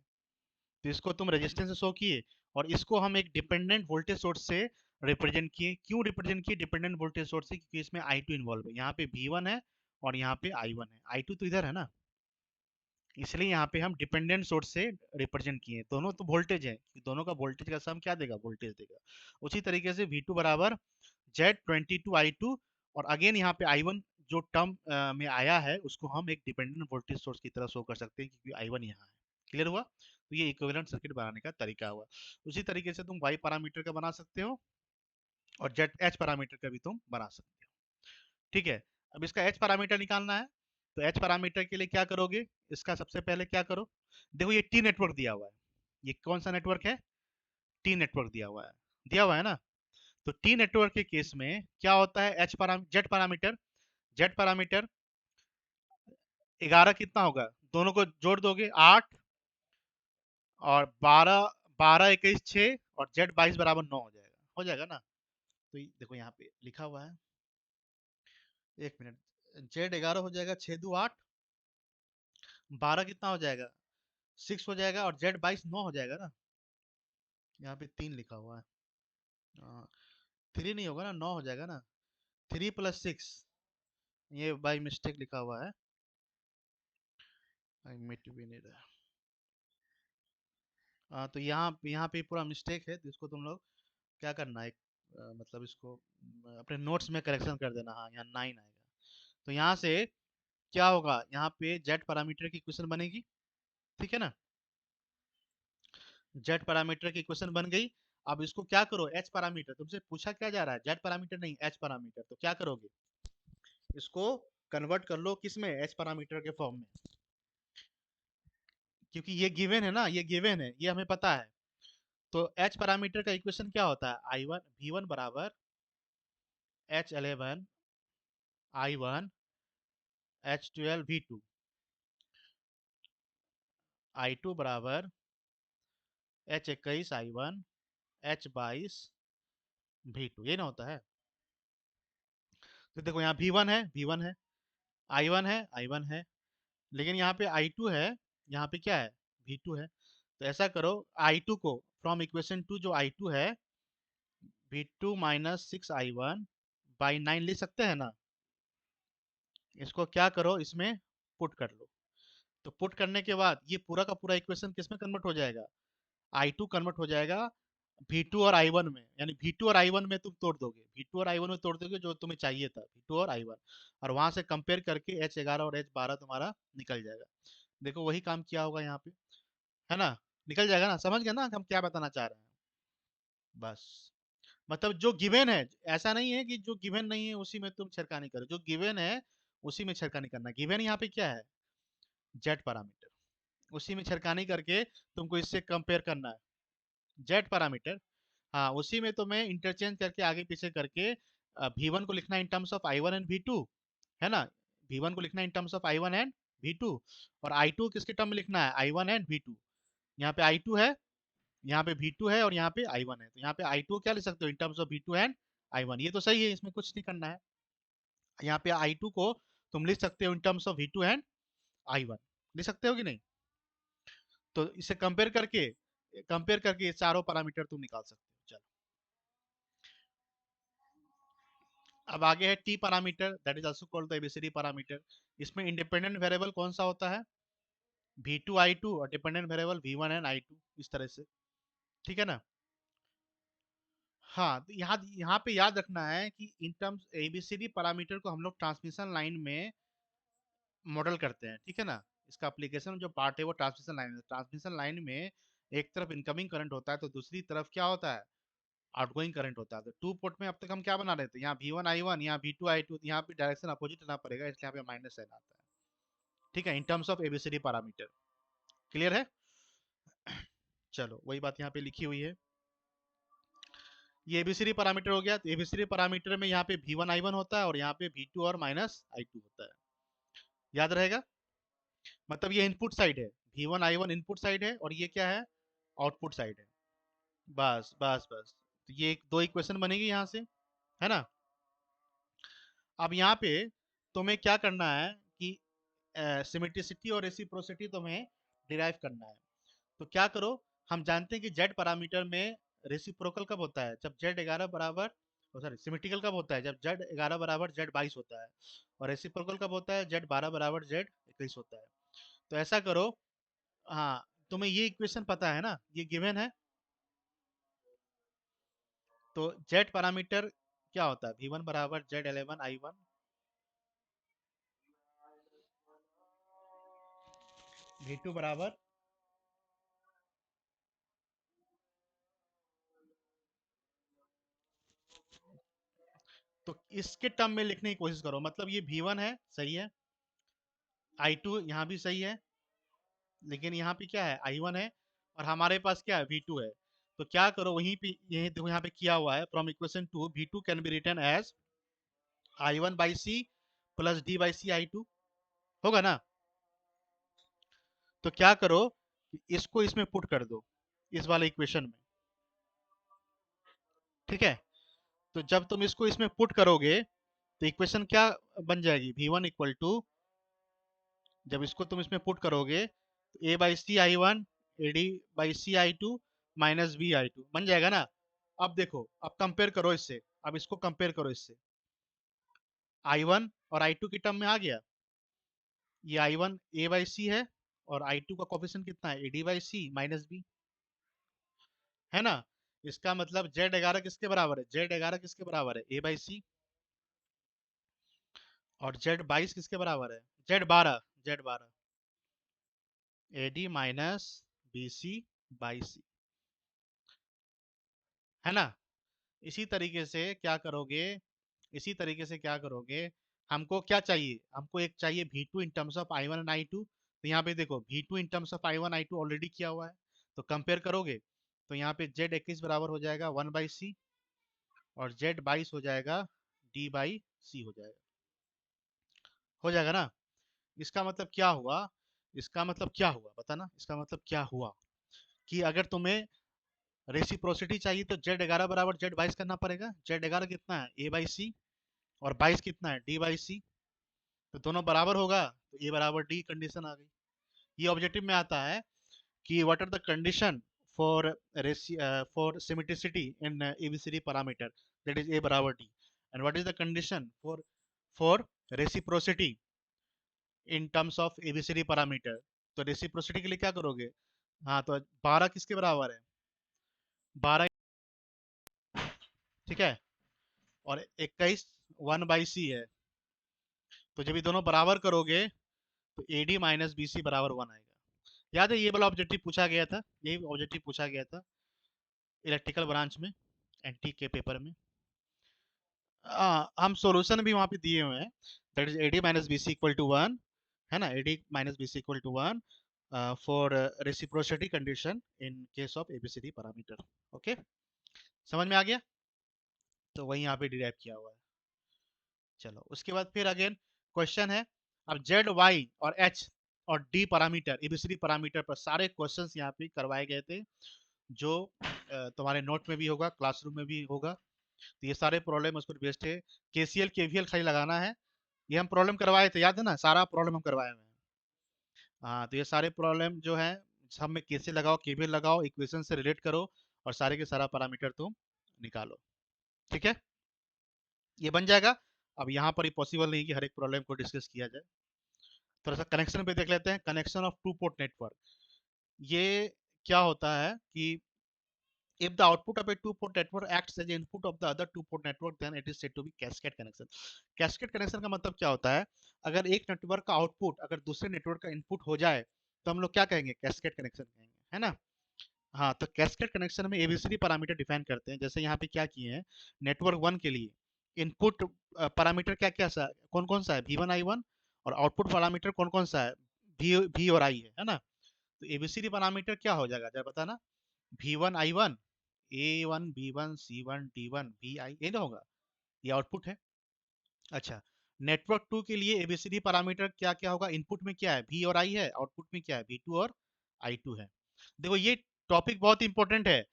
तो इसको तुम रेजिस्टेंस से शो किए, और इसको हम एक डिपेंडेंट वोल्टेज सोर्स से रिप्रेजेंट किए। क्यों रिप्रेजेंट किए डिपेंडेंट वोल्टेज सोर्स से, क्योंकि इसमें I2 इन्वॉल्व है, यहाँ पे V1 है और यहाँ पे I1 है, I2 तो इधर है ना, इसलिए यहाँ पे हम डिपेंडेंट सोर्स से रिप्रेजेंट किए। दोनों तो वोल्टेज है, दोनों का वोल्टेज का सम क्या देगा, वोल्टेज देगा। उसी तरीके से V2 बराबर Z22 I2, और अगेन यहाँ पे I1 जो टर्म में आया है, उसको हम एक डिपेंडेंट वोल्टेज सोर्स की तरह शो कर सकते हैं, क्योंकि I1 यहाँ है। क्लियर हुआ, तो ये इक्विवेलेंट सर्किट बनाने का तरीका हुआ। उसी तरीके से तुम Y पैरामीटर का बना सकते हो, और H पैरामीटर का भी तुम बना सकते हो, ठीक है। अब इसका एच पैरामीटर निकालना है, तो एच पैरामीटर के लिए क्या करोगे, इसका सबसे पहले क्या करो, देखो ये टी नेटवर्क दिया हुआ है, ये कौन सा नेटवर्क है, टी नेटवर्क दिया हुआ है ना। तो टी नेटवर्क के केस में क्या होता है, जेड पैरामीटर 11 कितना होगा, दोनों को जोड़ दोगे 8, और 12, 12 21 6, और Z22 बराबर 9 हो जाएगा ना। तो देखो यहाँ पे लिखा हुआ है, एक मिनट, Z11 हो जाएगा 6 2 8, 12 कितना हो जाएगा, 6 हो जाएगा, और Z22 9 हो जाएगा ना। यहाँ पे 3 लिखा हुआ है, 3 नहीं होगा ना, 9 हो जाएगा ना, 3 + 6, ये बाई मिस्टेक लिखा हुआ है, आई मिट भी नहीं रहा। तो यहाँ पे पूरा मिस्टेक है, तो इसको तुम लोग क्या करना है, मतलब इसको अपने नोट्स में करेक्शन कर देना। हाँ, यहाँ 9 आएगा, तो यहाँ से क्या होगा, यहाँ पे जेड पैरामीटर की इक्वेशन बनेगी, ठीक है ना, जेड पैरामीटर की इक्वेशन बन गई। अब इसको क्या करो, एच पैरामीटर, तुमसे पूछा क्या जा रहा है, जेड पैरामीटर नहीं, एच पैरामीटर, तो क्या करोगे, इसको कन्वर्ट कर लो किस में, एच पैरामीटर के फॉर्म में, क्योंकि ये गिवन है ना, ये गिवन है, ये हमें पता है। तो एच पैरामीटर का इक्वेशन क्या होता है, V1 बराबर H11 I1 H12 V2, I2 बराबर H21 I1 H22 V2, ये ना होता है। तो देखो यहाँ V1 है, I1 है, लेकिन यहाँ पे I2 है, यहाँ पे क्या है, V2 है। तो ऐसा करो, I2 को फ्रॉम इक्वेशन 2, जो I2 है V2 - 6I1/9 लिख सकते हैं ना। इसको क्या करो, इसमें पुट कर लो, तो पुट करने के बाद ये पूरा का पूरा इक्वेशन किस में कन्वर्ट हो जाएगा, I2 कन्वर्ट हो जाएगा V2 और I1 में, यानी V2 और I1 में तुम तोड़ दोगे, V2 और I1 में तोड़ दोगे जो तुम्हें चाहिए था, V2 और I1, और वहां से कंपेयर करके H11 और H12 तुम्हारा निकल जाएगा। देखो वही काम किया होगा यहाँ पे, है ना? निकल जाएगा ना, समझ गए ना हम क्या बताना चाह रहे हैं? बस, मतलब जो गिवन है, ऐसा नहीं है कि जो गिवन नहीं है उसी में तुम छेड़खानी करो, जो गिवन है उसी में छेड़खानी करना। गिवन यहाँ पे क्या है? जेड पैरामीटर, उसी में छेड़खानी करके तुमको इससे कंपेयर करना है, जेड पैरामीटर। हाँ, उसी में तुम्हें इंटरचेंज करके आगे पीछे करके V1 को लिखना इन terms of I1 and V2, है ना? V1 को लिखना इन terms of I1 and V2, और I2 किसके टर्म में लिखना है? I1 and V2। यहाँ पे I2 है, यहाँ पे V2 है, और यहाँ पे I1 है, तो यहाँ पे I2 क्या लिख सकते हो? इन terms of V2 and I1। ये तो सही है, इसमें कुछ नहीं करना है। यहाँ पे I2 को तुम लिख सकते हो इन terms of V2 and I1, लिख सकते हो कि नहीं? तो इसे कंपेयर करके ये चारों पैरामीटर तुम निकाल सकते हो। चलो, अब आगे है T parameter, that is also called the ABCD parameter. इसमें इंडिपेंडेंट वेरिएबल कौन सा होता है? V2 I2, और dependent variable V1 and I2, इस तरह से, ठीक है ना? हाँ, तो यहाँ यहाँ पे याद रखना है कि इन टर्म्स एबीसीडी पैरामीटर को हम लोग ट्रांसमिशन लाइन में मॉडल करते हैं, ठीक है ना? इसका एप्लीकेशन जो पार्ट है वो ट्रांसमिशन लाइन है। ट्रांसमिशन लाइन में एक तरफ इनकमिंग करंट होता है तो दूसरी तरफ क्या होता है? आउटगोइंग करंट होता है। तो टू पोर्ट में अब तक हम क्या बना रहे थे? यहाँ V1 I1, यहाँ V2 I2, यहाँ पे डायरेक्शन अपोजिट लेना पड़ेगा, इसलिए यहाँ पे माइनस साइन आता है, ठीक है? In terms of ABCD parameter, clear है? चलो, वही बात यहाँ पे लिखी हुई है। ये एबीसीडी पैरामीटर हो गया। तो एबीसीडी पैरामीटर में यहाँ पे V1 I1 होता है, और यहाँ पे V2 और माइनस I2 होता है, याद रहेगा? मतलब ये इनपुट साइड है, V1 I1 इनपुट साइड है, और ये क्या है? आउटपुट साइड है। बस बस बस, तो ये दो इक्वेशन बनेगी यहाँ से, है ना? अब यहाँ पे तुम्हें क्या करना है कि सिमेट्रिसिटी और रेसिप्रोसिटी तुम्हें डिराइव करना है। तो क्या करो, हम जानते हैं कि जेड पैरामीटर में रेसिप्रोकल कब होता है? जब Z11 बराबर, सॉरी, सिमेट्रिकल कब होता है? जब Z11 बराबर Z22 होता है, और रेसिप्रोकल कब होता है? Z12 बराबर Z21 होता है। तो ऐसा करो, हाँ, तुम्हें ये इक्वेशन पता है ना, ये गिवन है। तो जेड पैरामीटर क्या होता है? V1 बराबर Z11 I1, V2 बराबर, तो इसके टर्म में लिखने की कोशिश करो, मतलब ये V1 है, सही है, I2 यहाँ भी सही है, लेकिन यहाँ पे क्या है? I1 है, और हमारे पास क्या है? V2 है। तो क्या करो, वहीं पे, यही देखो यहाँ पे किया हुआ है, from equation 2 V2 can be written as I1 by C plus D by C I2, होगा ना? तो क्या करो, इसको इसमें पुट कर दो, इस वाले इक्वेशन में, ठीक है? तो जब तुम इसको इसमें पुट करोगे तो इक्वेशन क्या बन जाएगी? V1 इक्वल टू, जब इसको तुम इसमें पुट करोगे तो A by C I1, AD by C I2 minus B I2 बन जाएगा ना? अब देखो, अब कंपेयर करो इससे, अब इसको कंपेयर करो इससे, I1 और I2 की टर्म में आ गया। ये I1 A बाई सी है, और I2 का कोफिशिएंट कितना है? AD by C minus B, है ना? इसका मतलब Z11 किसके बराबर है? Z11 किसके बराबर है? A by C. और Z22 किसके बराबर है? Z12 AD minus BC by C, है ना? इसी तरीके से क्या करोगे, इसी तरीके से क्या करोगे, हमको क्या चाहिए? हमको एक चाहिए V2 in terms of I1 and I2। तो यहाँ पे देखो, V2 in terms of I1 I2 already किया हुआ है, तो कंपेयर करोगे तो यहाँ पे Z21 बराबर हो जाएगा 1 बाई सी, और Z22 हो जाएगा D बाई सी, हो जाएगा ना? इसका मतलब क्या हुआ? इसका मतलब क्या हुआ, बता ना, इसका मतलब क्या हुआ? कि अगर तुम्हें रेसिप्रोसिटी चाहिए तो Z11 बराबर Z22 करना पड़ेगा। Z11 कितना है? A बाई सी, और 22 कितना है? D बाई सी। तो दोनों बराबर होगा, तो A बराबर D कंडीशन आ गई। ये ऑब्जेक्टिव में आता है कि what are the condition for for symmetricity in ABCD parameter, that is A बराबर D, and what is the condition for reciprocity in terms of ABCD parameter. तो रेसिप्रोसिटी के लिए क्या करोगे? हाँ, तो 12 किसके बराबर है? 12 ठीक है, और 21 1/c है। तो जब ये दोनों बराबर करोगे तो A D minus B C बराबर 1 आएगा। याद है ये वाला ऑब्जेक्टिव पूछा गया था, यही ऑब्जेक्टिव पूछा गया था इलेक्ट्रिकल ब्रांच में, एनटी के पेपर में। हम सॉल्यूशन भी वहां पे दिए हुए हैं, that is A D minus B C equal to 1, है ना, A D minus B C equal to 1 for reciprocity condition in case of ABCD parameter. Okay, समझ में आ गया? तो वही यहाँ पे डिराइव किया हुआ है। चलो उसके बाद फिर अगेन क्वेश्चन है, अब जेड वाई और एच और डी पैरामीटर, एबीसीडी पैरामीटर पर सारे क्वेश्चंस यहाँ पे करवाए गए थे, जो तुम्हारे नोट में भी होगा, क्लासरूम में भी होगा। तो ये सारे प्रॉब्लम उस पर बेस्ड है। केसीएल केवीएल खाली लगाना है, ये हम प्रॉब्लम करवाए थे, याद है ना, सारा प्रॉब्लम हम करवाए हुए हैं। हाँ, तो ये सारे प्रॉब्लम जो है सब में केसीएल लगाओ केवीएल लगाओ, इक्वेशन से रिलेट करो और सारे के सारा पैरामीटर तुम निकालो। ठीक है, ये बन जाएगा। अब यहाँ पर ही पॉसिबल नहीं कि हर एक प्रॉब्लम को डिस्कस किया जाए। थोड़ा सा कनेक्शन पे देख लेते हैं, connection of two port network. ये क्या होता है कि if the output of a two port network acts as the input of the other two port network, then it is said to be cascade connection। Cascade connection का मतलब क्या होता है? अगर एक नेटवर्क का आउटपुट अगर दूसरे नेटवर्क का इनपुट हो जाए तो हम लोग क्या कहेंगे? कैस्केड कनेक्शन कहेंगे, है ना। हाँ, तो कैस्केड कनेक्शन में एबीसीडी पैरामीटर डिफाइन करते हैं। जैसे यहाँ पे क्या किए हैं, नेटवर्क वन के लिए इनपुट पैरामीटर क्या क्या सा कौन कौन सा है, वी वन आई वन, और आउटपुट पैरामीटर कौन कौन सा है, वी और आई है ना। तो एबीसीडी पैरामीटर क्या हो जाएगा जरा बताना, V one I one, A one B one C one D one V I, ये ना होगा, ये आउटपुट है। अच्छा, नेटवर्क टू के लिए एबीसीडी पैरामीटर क्या क्या होगा, इनपुट में क्या है, वी और आई है, आउटपुट में क्या है, वी टू और आई टू है। देखो ये टॉपिक बहुत इंपॉर्टेंट है,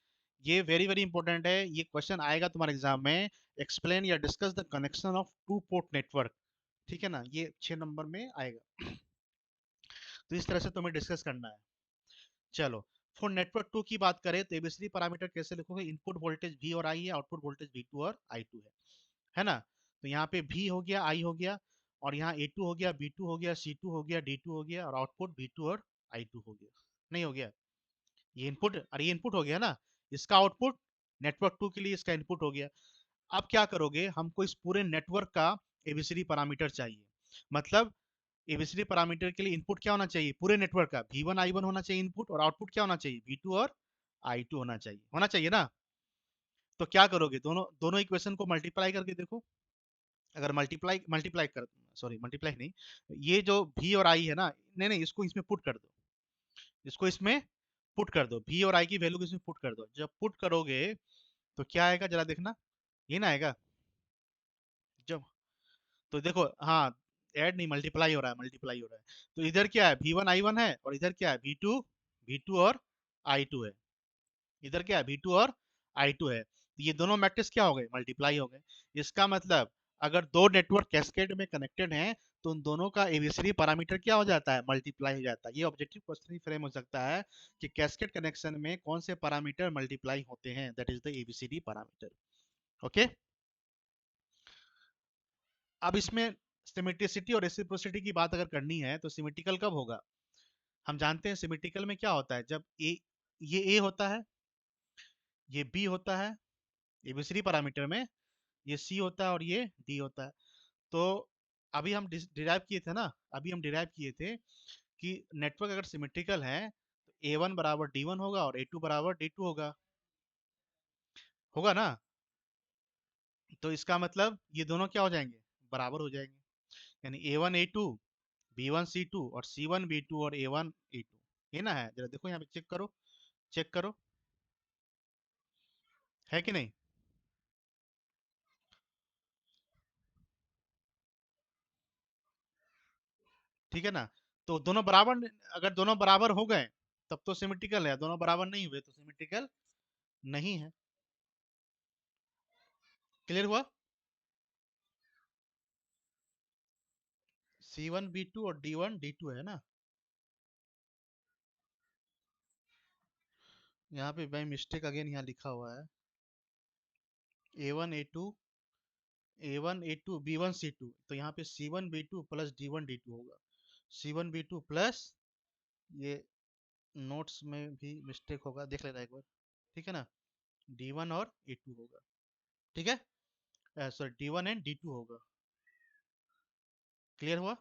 ये वेरी वेरी इंपॉर्टेंट है, ये क्वेश्चन आएगा तुम्हारे एग्जाम में। एक्सप्लेन या discuss the connection of two port network, ठीक है ना, ये 6 नंबर में आएगा। तो इस तरह से तुम्हें डिस्कस करना है। चलो, फॉर नेटवर्क टू की बात करें तो एबीसीडी पैरामीटर कैसे लिखोगे, इनपुट वोल्टेज वी और आई है, आउटपुट वोल्टेज वी टू और आई टू है ना। तो यहाँ पे वी हो गया, आई हो गया, और यहाँ ए टू हो गया, बी टू हो गया, सी टू हो गया, डी टू हो गया, और आउटपुट वी टू और आई टू हो गया। नहीं हो गया, ये इनपुट, अरे ये इनपुट हो गया ना, इसका आउटपुट नेटवर्क टू के लिए इसका इनपुट हो गया। अब क्या करोगे, हमको इस पूरे नेटवर्क का एबीसीडी पैरामीटर चाहिए। मतलब एबीसीडी पैरामीटर के लिए इनपुट क्या होना चाहिए, पूरे नेटवर्क का वी वन आई वन होना चाहिए इनपुट, और आउटपुट क्या होना चाहिए, वी टू और आई टू होना चाहिए ना। तो क्या करोगे, दोनों दोनों इक्वेशन को मल्टीप्लाई करके देखो। अगर मल्टीप्लाई मल्टीप्लाई कर, सॉरी मल्टीप्लाई नहीं, ये जो वी और आई है ना, नहीं नहीं, इसको इसमें पुट कर दो, इसको इसमें पुट कर दो, वी और आई की वैल्यू को इसमें पुट कर दो। जब पुट करोगे तो क्या आएगा जरा देखना, ये ना आएगा जब, तो देखो हाँ, ऐड नहीं, मल्टीप्लाई हो रहा है, मल्टीप्लाई हो रहा है। तो इधर क्या है, वी वन आई वन है, और इधर क्या है, वी टू और आई टू है। इधर क्या है, वी टू और आई टू है, तो ये दोनों मैट्रिक्स क्या हो गए, मल्टीप्लाई हो गए। इसका मतलब अगर दो नेटवर्क कैस्केड में कनेक्टेड हैं तो उन दोनों का एबीसीडी पैरामीटर क्या हो जाता है, मल्टीप्लाई हो जाता है। ये ऑब्जेक्टिव क्वेश्चन ही फ्रेम हो सकता है कि कैस्केड कनेक्शन में कौन से पैरामीटर मल्टीप्लाई होते हैं, that is the ABCD parameter. Okay, अब इसमें सिमेट्रिसिटी और रेसिप्रोसिटी की बात अगर करनी है तो सिमेट्रिकल कब होगा, हम जानते हैं सिमेट्रिकल में क्या होता है, जब ए, ये ए होता है, ये बी होता है एबीसीडी पैरामीटर में, ये सी होता है और ये डी होता है। तो अभी हम डिराइव किए थे ना, अभी हम डिराइव किए थे कि नेटवर्क अगर सिमेट्रिकल है तो ए वन बराबर डी वन होगा और ए टू बराबर डी टू होगा, होगा ना। तो इसका मतलब ये दोनों क्या हो जाएंगे, बराबर हो जाएंगे, यानी A one A two, B one C two, और सी वन बी टू और ए वन ए टू, ये ना है, जरा देखो यहाँ पे चेक करो, चेक करो, है कि नहीं। ठीक है ना, तो दोनों बराबर, अगर दोनों बराबर हो गए तब तो सिमेट्रिकल है, दोनों बराबर नहीं हुए तो सिमेट्रिकल नहीं है। क्लियर हुआ, सी वन बी टू और डी टू है ना। यहाँ पे बाई मिस्टेक अगेन यहाँ लिखा हुआ है A one A two, A one A two B one C two, तो यहाँ पे C one B two plus D one D two होगा, C one B two plus, ये नोट्स में भी मिस्टेक होगा, देख लेना एक बार, ठीक है ना, डी वन और ए टू होगा। ठीक है, सॉरी D1 एंड D2 होगा। क्लियर हुआ?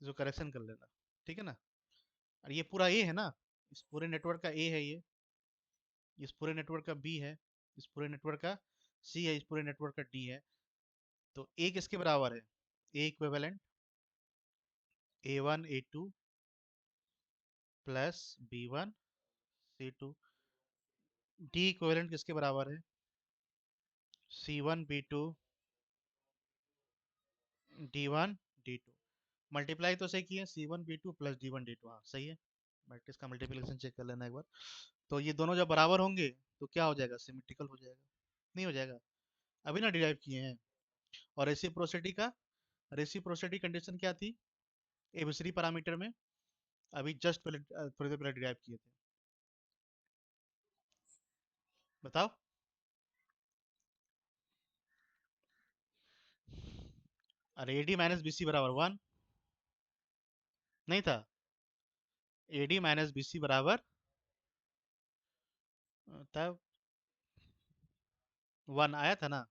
जो करेक्शन कर लेना, ठीक है ना। और ये पूरा ए है ना, इस पूरे नेटवर्क का ए है ये, इस पूरे नेटवर्क का बी है, इस पूरे नेटवर्क का सी है, इस पूरे नेटवर्क का डी है। तो ए किसके बराबर है? A equivalent A1 A2 plus B1 C2। D equivalent किसके बराबर है? C1 B2 D1 D2। Multiply तो सही किए, C1 B2 plus D1 D2, हाँ सही है। मैट्रिक्स का मल्टीप्लिकेशन चेक कर लेना एक बार। तो ये दोनों जब बराबर होंगे तो क्या हो जाएगा? सिमेट्रिकल हो जाएगा। नहीं हो जाएगा? अभी ना डिराइव किए हैं। और रेसिप्रोसिटी कंडीशन क्या थी एबीसीडी पैरामीटर में? अभी जस्ट पहले थोड़ी देर पहले डिराइव किए थे। बताओ। अरे AD माइनस BC बराबर 1 नहीं था? AD माइनस BC बराबर तब 1 आया था ना?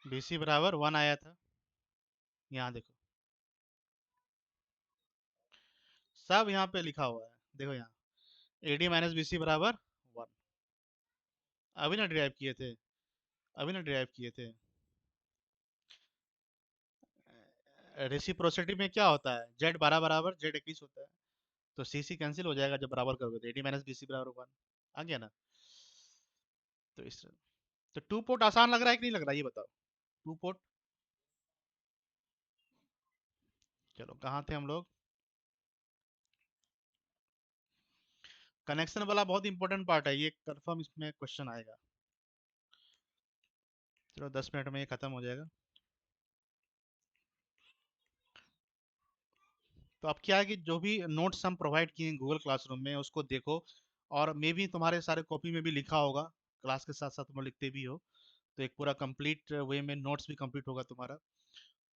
BC बराबर 1 आया था। यहाँ देखो, सब यहाँ पे लिखा हुआ है, देखो यहाँ AD माइनस BC बराबर 1। अभी ना डिराइव किए थे, अभी ना डिराइव किए थे। रेसिप्रोसिटी में क्या होता है? Z12 बराबर Z21 होता है। तो CC कैंसिल हो जाएगा जब बराबर करोगे, तो AD माइनस BC बराबर 1 आ गया ना। तो इस तो टू पोर्ट आसान लग रहा है कि नहीं लग रहा है, ये बताओ। टू पोर्ट, चलो कहाँ थे हम लोग? कनेक्शन वाला बहुत इंपॉर्टेंट पार्ट है ये, कंफर्म इसमें क्वेश्चन आएगा। चलो 10 मिनट में ये खत्म हो जाएगा। तो अब क्या है कि जो भी नोट्स हम प्रोवाइड किए गूगल क्लासरूम में उसको देखो, और मे भी तुम्हारे सारे कॉपी में भी लिखा होगा, क्लास के साथ साथ तुम लिखते भी हो, तो एक पूरा कंप्लीट वे में नोट्स भी कंप्लीट होगा तुम्हारा।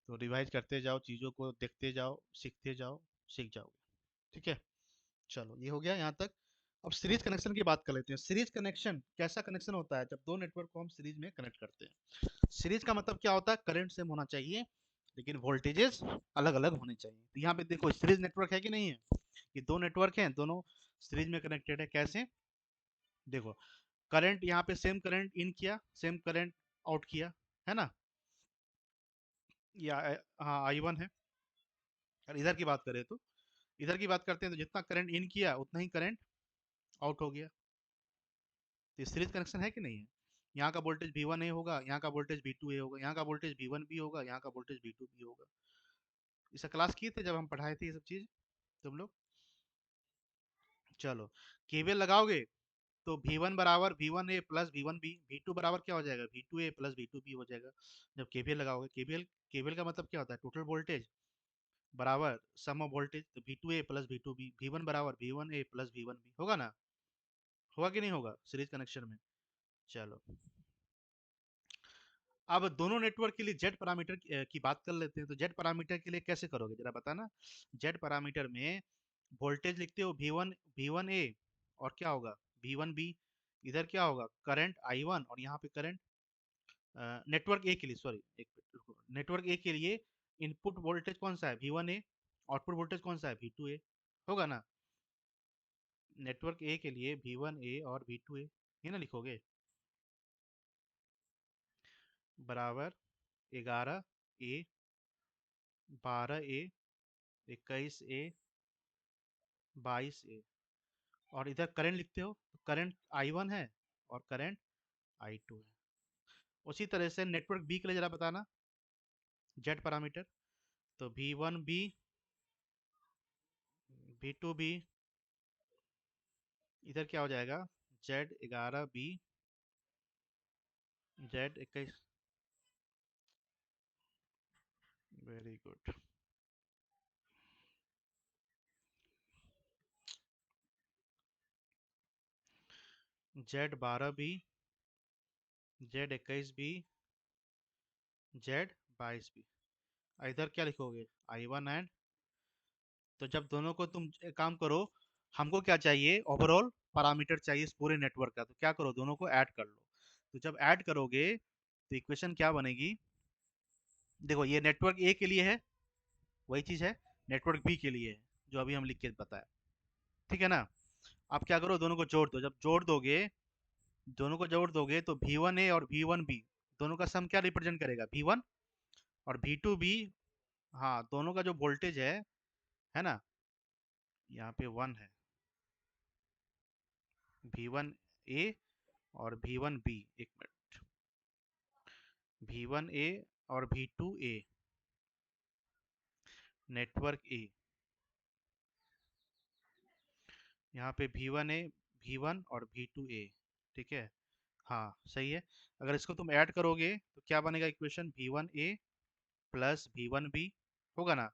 तो रिवाइज करते जाओ, चीज़ों को देखते जाओ, सीखते जाओ, सीख जाओगे। ठीक है, चलो ये हो गया यहाँ तक। अब सीरीज कनेक्शन की बात कर लेते हैं। सीरीज कनेक्शन कैसा कनेक्शन होता है? जब दो नेटवर्क को हम सीरीज में कनेक्ट करते हैं। सीरीज का मतलब क्या होता है? करंट सेम होना चाहिए लेकिन वोल्टेजेस अलग अलग होने चाहिए। तो यहाँ पे देखो सीरीज नेटवर्क है कि नहीं है? ये दो नेटवर्क हैं, दोनों सीरीज में कनेक्टेड है। कैसे? देखो, करंट यहाँ पे सेम करंट इन किया, सेम करंट आउट किया, है ना? या हाँ I1 है। और इधर की बात करें तो, इधर की बात करते हैं तो जितना करंट इन किया उतना ही करंट आउट हो गया। तो सीरीज कनेक्शन है कि नहीं है? यहाँ का वोल्टेज V1A होगा, यहाँ का वोल्टेज V2A होगा, यहाँ का वोल्टेज V1B होगा, यहाँ का वोल्टेज V2B होगा। इसका क्लास किए थे जब हम पढ़ाए थे ये सब चीज तुम लोग। चलो, केवीएल लगाओगे तो V1 बराबर V1A प्लस V1B, V2 बराबर क्या हो जाएगा? V2A प्लस V2B हो जाएगा। जब केवीएल लगाओगे, केवीएल केवीएल का मतलब क्या होता है? टोटल वोल्टेज बराबर सम ऑफ वोल्टेज। तो V2A प्लस V2B, V1 बराबर V1A प्लस V1B होगा ना? होगा कि नहीं होगा सीरीज कनेक्शन में? चलो, अब दोनों नेटवर्क के लिए जेड पैरामीटर की बात कर लेते हैं। तो जेड पैरामीटर के लिए कैसे करोगे जरा बताना। जेड पैरामीटर में वोल्टेज लिखते हो V1 ए, और क्या होगा? V1 B। इधर क्या होगा? करंट I1, और यहाँ पे करंट नेटवर्क ए के लिए, सॉरी एक नेटवर्क ए के लिए इनपुट वोल्टेज कौन सा है? V1A। आउटपुट वोल्टेज कौन सा है? V2A। होगा ना? नेटवर्क ए के लिए V1A और V2A, ये ना लिखोगे? बराबर 11A, 12A, 21A, 22A। और इधर करंट लिखते हो तो करंट I1 है और करंट I2 है। उसी तरह से नेटवर्क बी के लिए जरा बताना जेड पैरामीटर। तो V1B, V2B, इधर क्या हो जाएगा? Z11B, Z21। Very good. Z12B, Z21B, Z22B। इधर क्या लिखोगे? I1 एंड, तो जब दोनों को तुम एक काम करो, हमको क्या चाहिए, ओवरऑल पैरामीटर चाहिए इस पूरे नेटवर्क का। तो क्या करो, दोनों को ऐड कर लो। तो जब ऐड करोगे तो इक्वेशन क्या बनेगी, देखो ये नेटवर्क ए के लिए है, वही चीज़ है, नेटवर्क बी के लिए है, जो अभी हम लिख के बताया, ठीक है ना। आप क्या करो, दोनों को जोड़ दो। जब जोड़ दोगे, दोनों को जोड़ दोगे तो V1A और V1B दोनों का सम क्या रिप्रेजेंट करेगा, V1 और V2B। हाँ, दोनों का जो वोल्टेज है ना, यहाँ पे 1 है, V1A और V1B, एक मिनट, V1A और V2A, नेटवर्क ए, यहाँ पे V1A, V1 और V2A, ठीक है। हाँ सही है। अगर इसको तुम ऐड करोगे तो क्या बनेगा इक्वेशन, V1A प्लस V1B होगा ना,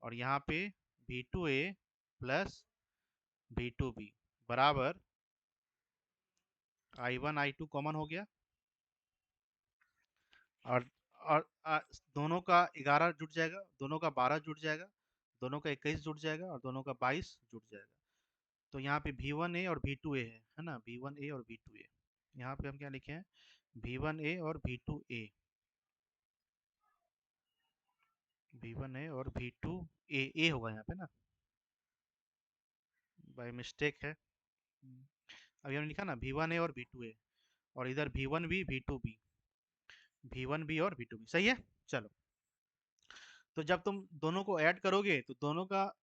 और यहाँ पे V2A प्लस V2B बराबर I1 I2 कॉमन हो गया, और दोनों का 11 जुट जाएगा, दोनों का 12 जुट जाएगा, दोनों का 21 जुट जाएगा, और दोनों का 22 जुट जाएगा। तो यहाँ पे V1A और V2A है ना, V1A और V2A। यहाँ पे हम क्या लिखे हैं, V1A और V2A, V1A और V2A, ए होगा यहाँ पे ना, बाय मिस्टेक है। अभी हमने लिखा ना V1A और V2A, और इधर V1B V2B, V1B और V2B, सही है। चलो, तो जब तुम दोनों को ऐड करोगे तो दोनों का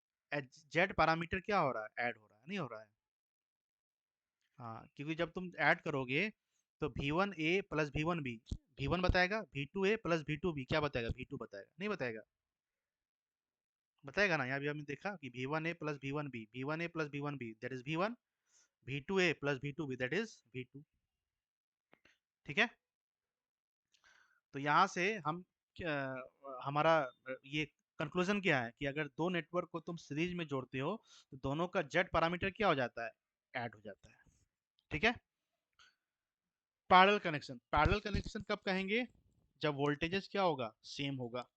जेड पैरामीटर क्या हो रहा है, ऐड हो रहा है, नहीं हो रहा है। हाँ, क्योंकि जब तुम ऐड करोगे तो V1A प्लस V1B V1 बताएगा, V2A प्लस V2B क्या बताएगा, V2 बताएगा, नहीं बताएगा, बताएगा ना। यहाँ भी हमने देखा कि V1A plus V1B, V1A plus V1B that is V1, V2A plus V2B that is V2, ठीक है। तो यहाँ से हम हमारा ये कंक्लूजन क्या है कि अगर दो नेटवर्क को तुम सीरीज में जोड़ते हो तो दोनों का जेड पैरामीटर क्या हो जाता है, ऐड हो जाता है, ठीक है। पैरेलल कनेक्शन, पैरेलल कनेक्शन कब कहेंगे, जब वोल्टेजेस क्या होगा, सेम होगा,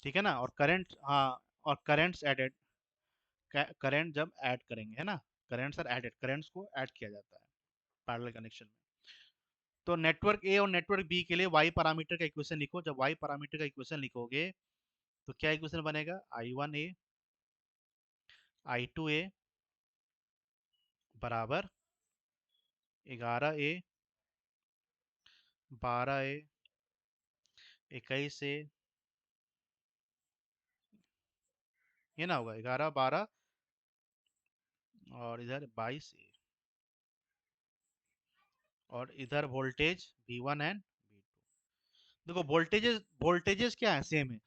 ठीक है ना, और करंट, हाँ, और करंट्स एडेड, करंट जब ऐड करेंगे, है ना, करंट्स आर एडेड, करंट्स को ऐड किया जाता है पैरेलल कनेक्शन में। तो नेटवर्क ए और नेटवर्क बी के लिए वाई पैरामीटर का इक्वेशन लिखो। जब वाई पैरामीटर का इक्वेशन लिखोगे तो क्या इक्वेशन बनेगा, I1A I2A बराबर 11A 12A 21A, ये ना होगा 11 12 और इधर 22A, और इधर वोल्टेज V1 एंड V2। देखो वोल्टेजेस, वोल्टेजेस क्या है, सेम है।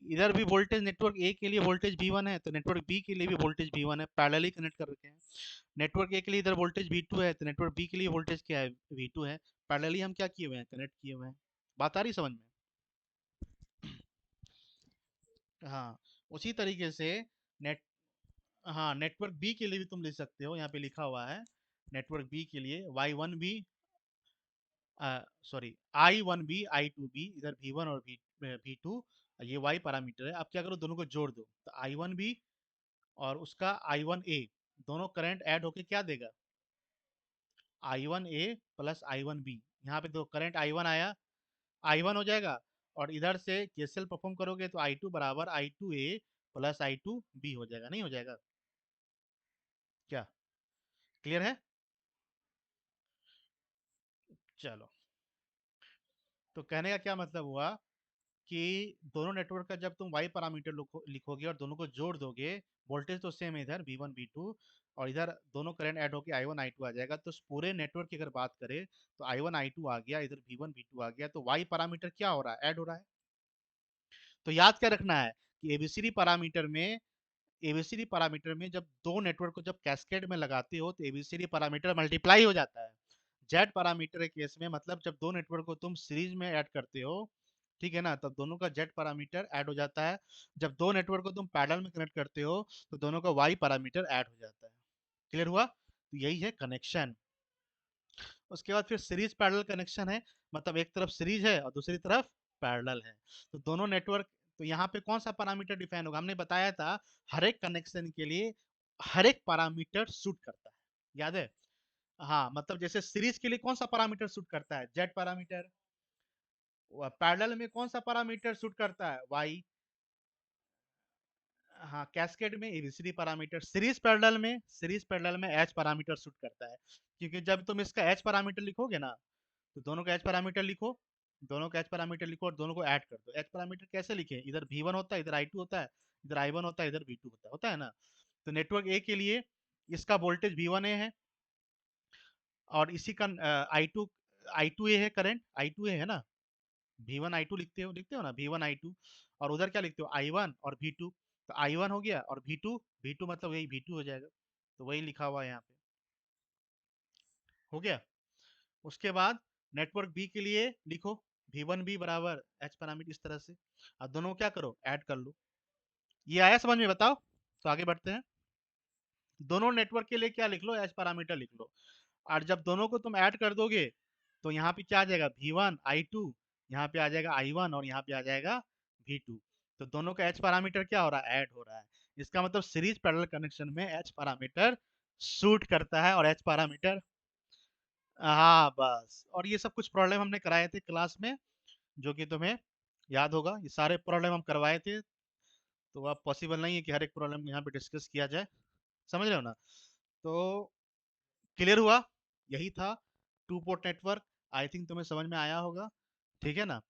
इधर भी वोल्टेज नेटवर्क ए के लिए वोल्टेज V1 है, तो नेटवर्क बी के लिए भी वोल्टेज V1 है, पैरेलली कनेक्ट कर रखे हैं। नेटवर्क ए के लिए इधर वोल्टेज V2 है, तो नेटवर्क बी के लिए वोल्टेज क्या है, V2 है, पैरेलली हम क्या किए हुए हैं, कनेक्ट किए हुए हैं। बात आ रही समझ में। हाँ, उसी तरीके से नेट, हाँ, नेटवर्क बी के लिए भी तुम लिख सकते हो, यहाँ पे लिखा हुआ है नेटवर्क बी के लिए Y1B, सॉरी, I1B I2B, इधर V1 और V2, ये वाई पैरामीटर है। अब क्या करो, दोनों को जोड़ दो, तो I1B और उसका I1A, दोनों करंट ऐड होके क्या देगा, I1A प्लस I1B। यहाँ पे दो करंट I1 आया, I1 हो जाएगा, और इधर से केसीएल परफॉर्म करोगे तो I2 बराबर I2A प्लस I2B हो जाएगा, नहीं हो जाएगा क्या, क्लियर है। चलो, तो कहने का क्या मतलब हुआ कि दोनों नेटवर्क का जब तुम वाई पैरामीटर लिखोगे और दोनों को जोड़ दोगे, वोल्टेज तो सेम है इधर V1 V2, और इधर दोनों करंट ऐड होके I1 I2 आ जाएगा। तो इस पूरे नेटवर्क की अगर बात करें तो I1 I2 आ गया, इधर V1 V2 आ गया, तो वाई पैरामीटर क्या हो रहा है, ऐड हो रहा है। तो याद क्या रखना है कि एबीसीडी पैरामीटर में जब दो नेटवर्क को जब कैस्केड में लगाते हो तो एबीसीडी पैरामीटर मल्टीप्लाई हो जाता है। जेड पैरामीटर के केस में मतलब जब दो नेटवर्क को तुम सीरीज में ऐड करते हो, ठीक है ना, तब दोनों का जेड पैरामीटर ऐड हो जाता है। जब दो नेटवर्क को तुम पैरेलल में कनेक्ट करते हो तो दोनों का वाई पैरामीटर ऐड हो जाता है। क्लियर हुआ, तो यही है कनेक्शन। उसके बाद फिर सीरीज पैरेलल कनेक्शन है, मतलब एक तरफ सीरीज है और दूसरी तरफ पैरेलल है। तो दोनों नेटवर्क, तो यहाँ पे कौन सा पैरामीटर डिफाइन होगा, हमने बताया था हर एक कनेक्शन के लिए हर एक पैरामीटर सूट करता है, याद है? हाँ, मतलब जैसे सीरीज के लिए कौन सा पैरामीटर सूट करता है? Z parameter. पैरेलल में कौन सा पैरामीटर सूट करता है? वाई। हाँ, कैस्केड में एबीसीडी पैरामीटर। सीरीज पैरेलल में एच पैरामीटर सूट करता है, क्योंकि जब तुम इसका एच पैरामीटर लिखोगे ना, तो दोनों का एच पैरामीटर लिखो, दोनों का एच पैरामीटर लिखो और दोनों को ऐड कर दो। एच पैरामीटर कैसे लिखे? इधर V1 होता है, इधर I2 होता है, इधर I1 होता है, इधर V2 होता है ना? तो नेटवर्क ए के लिए इसका वोल्टेज V1A है, और इसी का I2A है, करंट I2A है ना? V1 I2 लिखते हो ना, V1 I2। और उधर क्या लिखते हो? I1 और V2। तो I1 हो गया, और V2 मतलब वही V2 हो जाएगा। तो वही लिखा हुआ है यहाँ पे, हो गया। उसके बाद नेटवर्क बी के लिए लिखो, V1B बराबर एच पैरामीटर, इस तरह से। अब दोनों को क्या करो? ऐड कर लो। ये आया समझ में? बताओ। तो आगे बढ़ते हैं। दोनों नेटवर्क के लिए क्या लिख लो? एच पैरामीटर लिख लो। और जब दोनों को तुम ऐड कर दोगे, तो यहाँ पे क्या आ जाएगा? V1 I2, यहाँ पे आ जाएगा I1, और यहाँ पे आ जाएगा V2। तो दोनों का एच पैरामीटर क्या हो रहा है? ऐड हो रहा है। इसका मतलब सीरीज पैरेलल कनेक्शन में एच पैरामीटर सूट करता है, और एच पैरामीटर, हाँ बस। और ये सब कुछ प्रॉब्लम हमने कराए थे क्लास में, जो कि तुम्हें याद होगा। ये सारे प्रॉब्लम हम करवाए थे, तो अब पॉसिबल नहीं है कि हर एक प्रॉब्लम यहाँ पे डिस्कस किया जाए। समझ रहे हो ना? तो क्लियर हुआ? यही था two port network. I think तुम्हें समझ में आया होगा। ठीक है ना?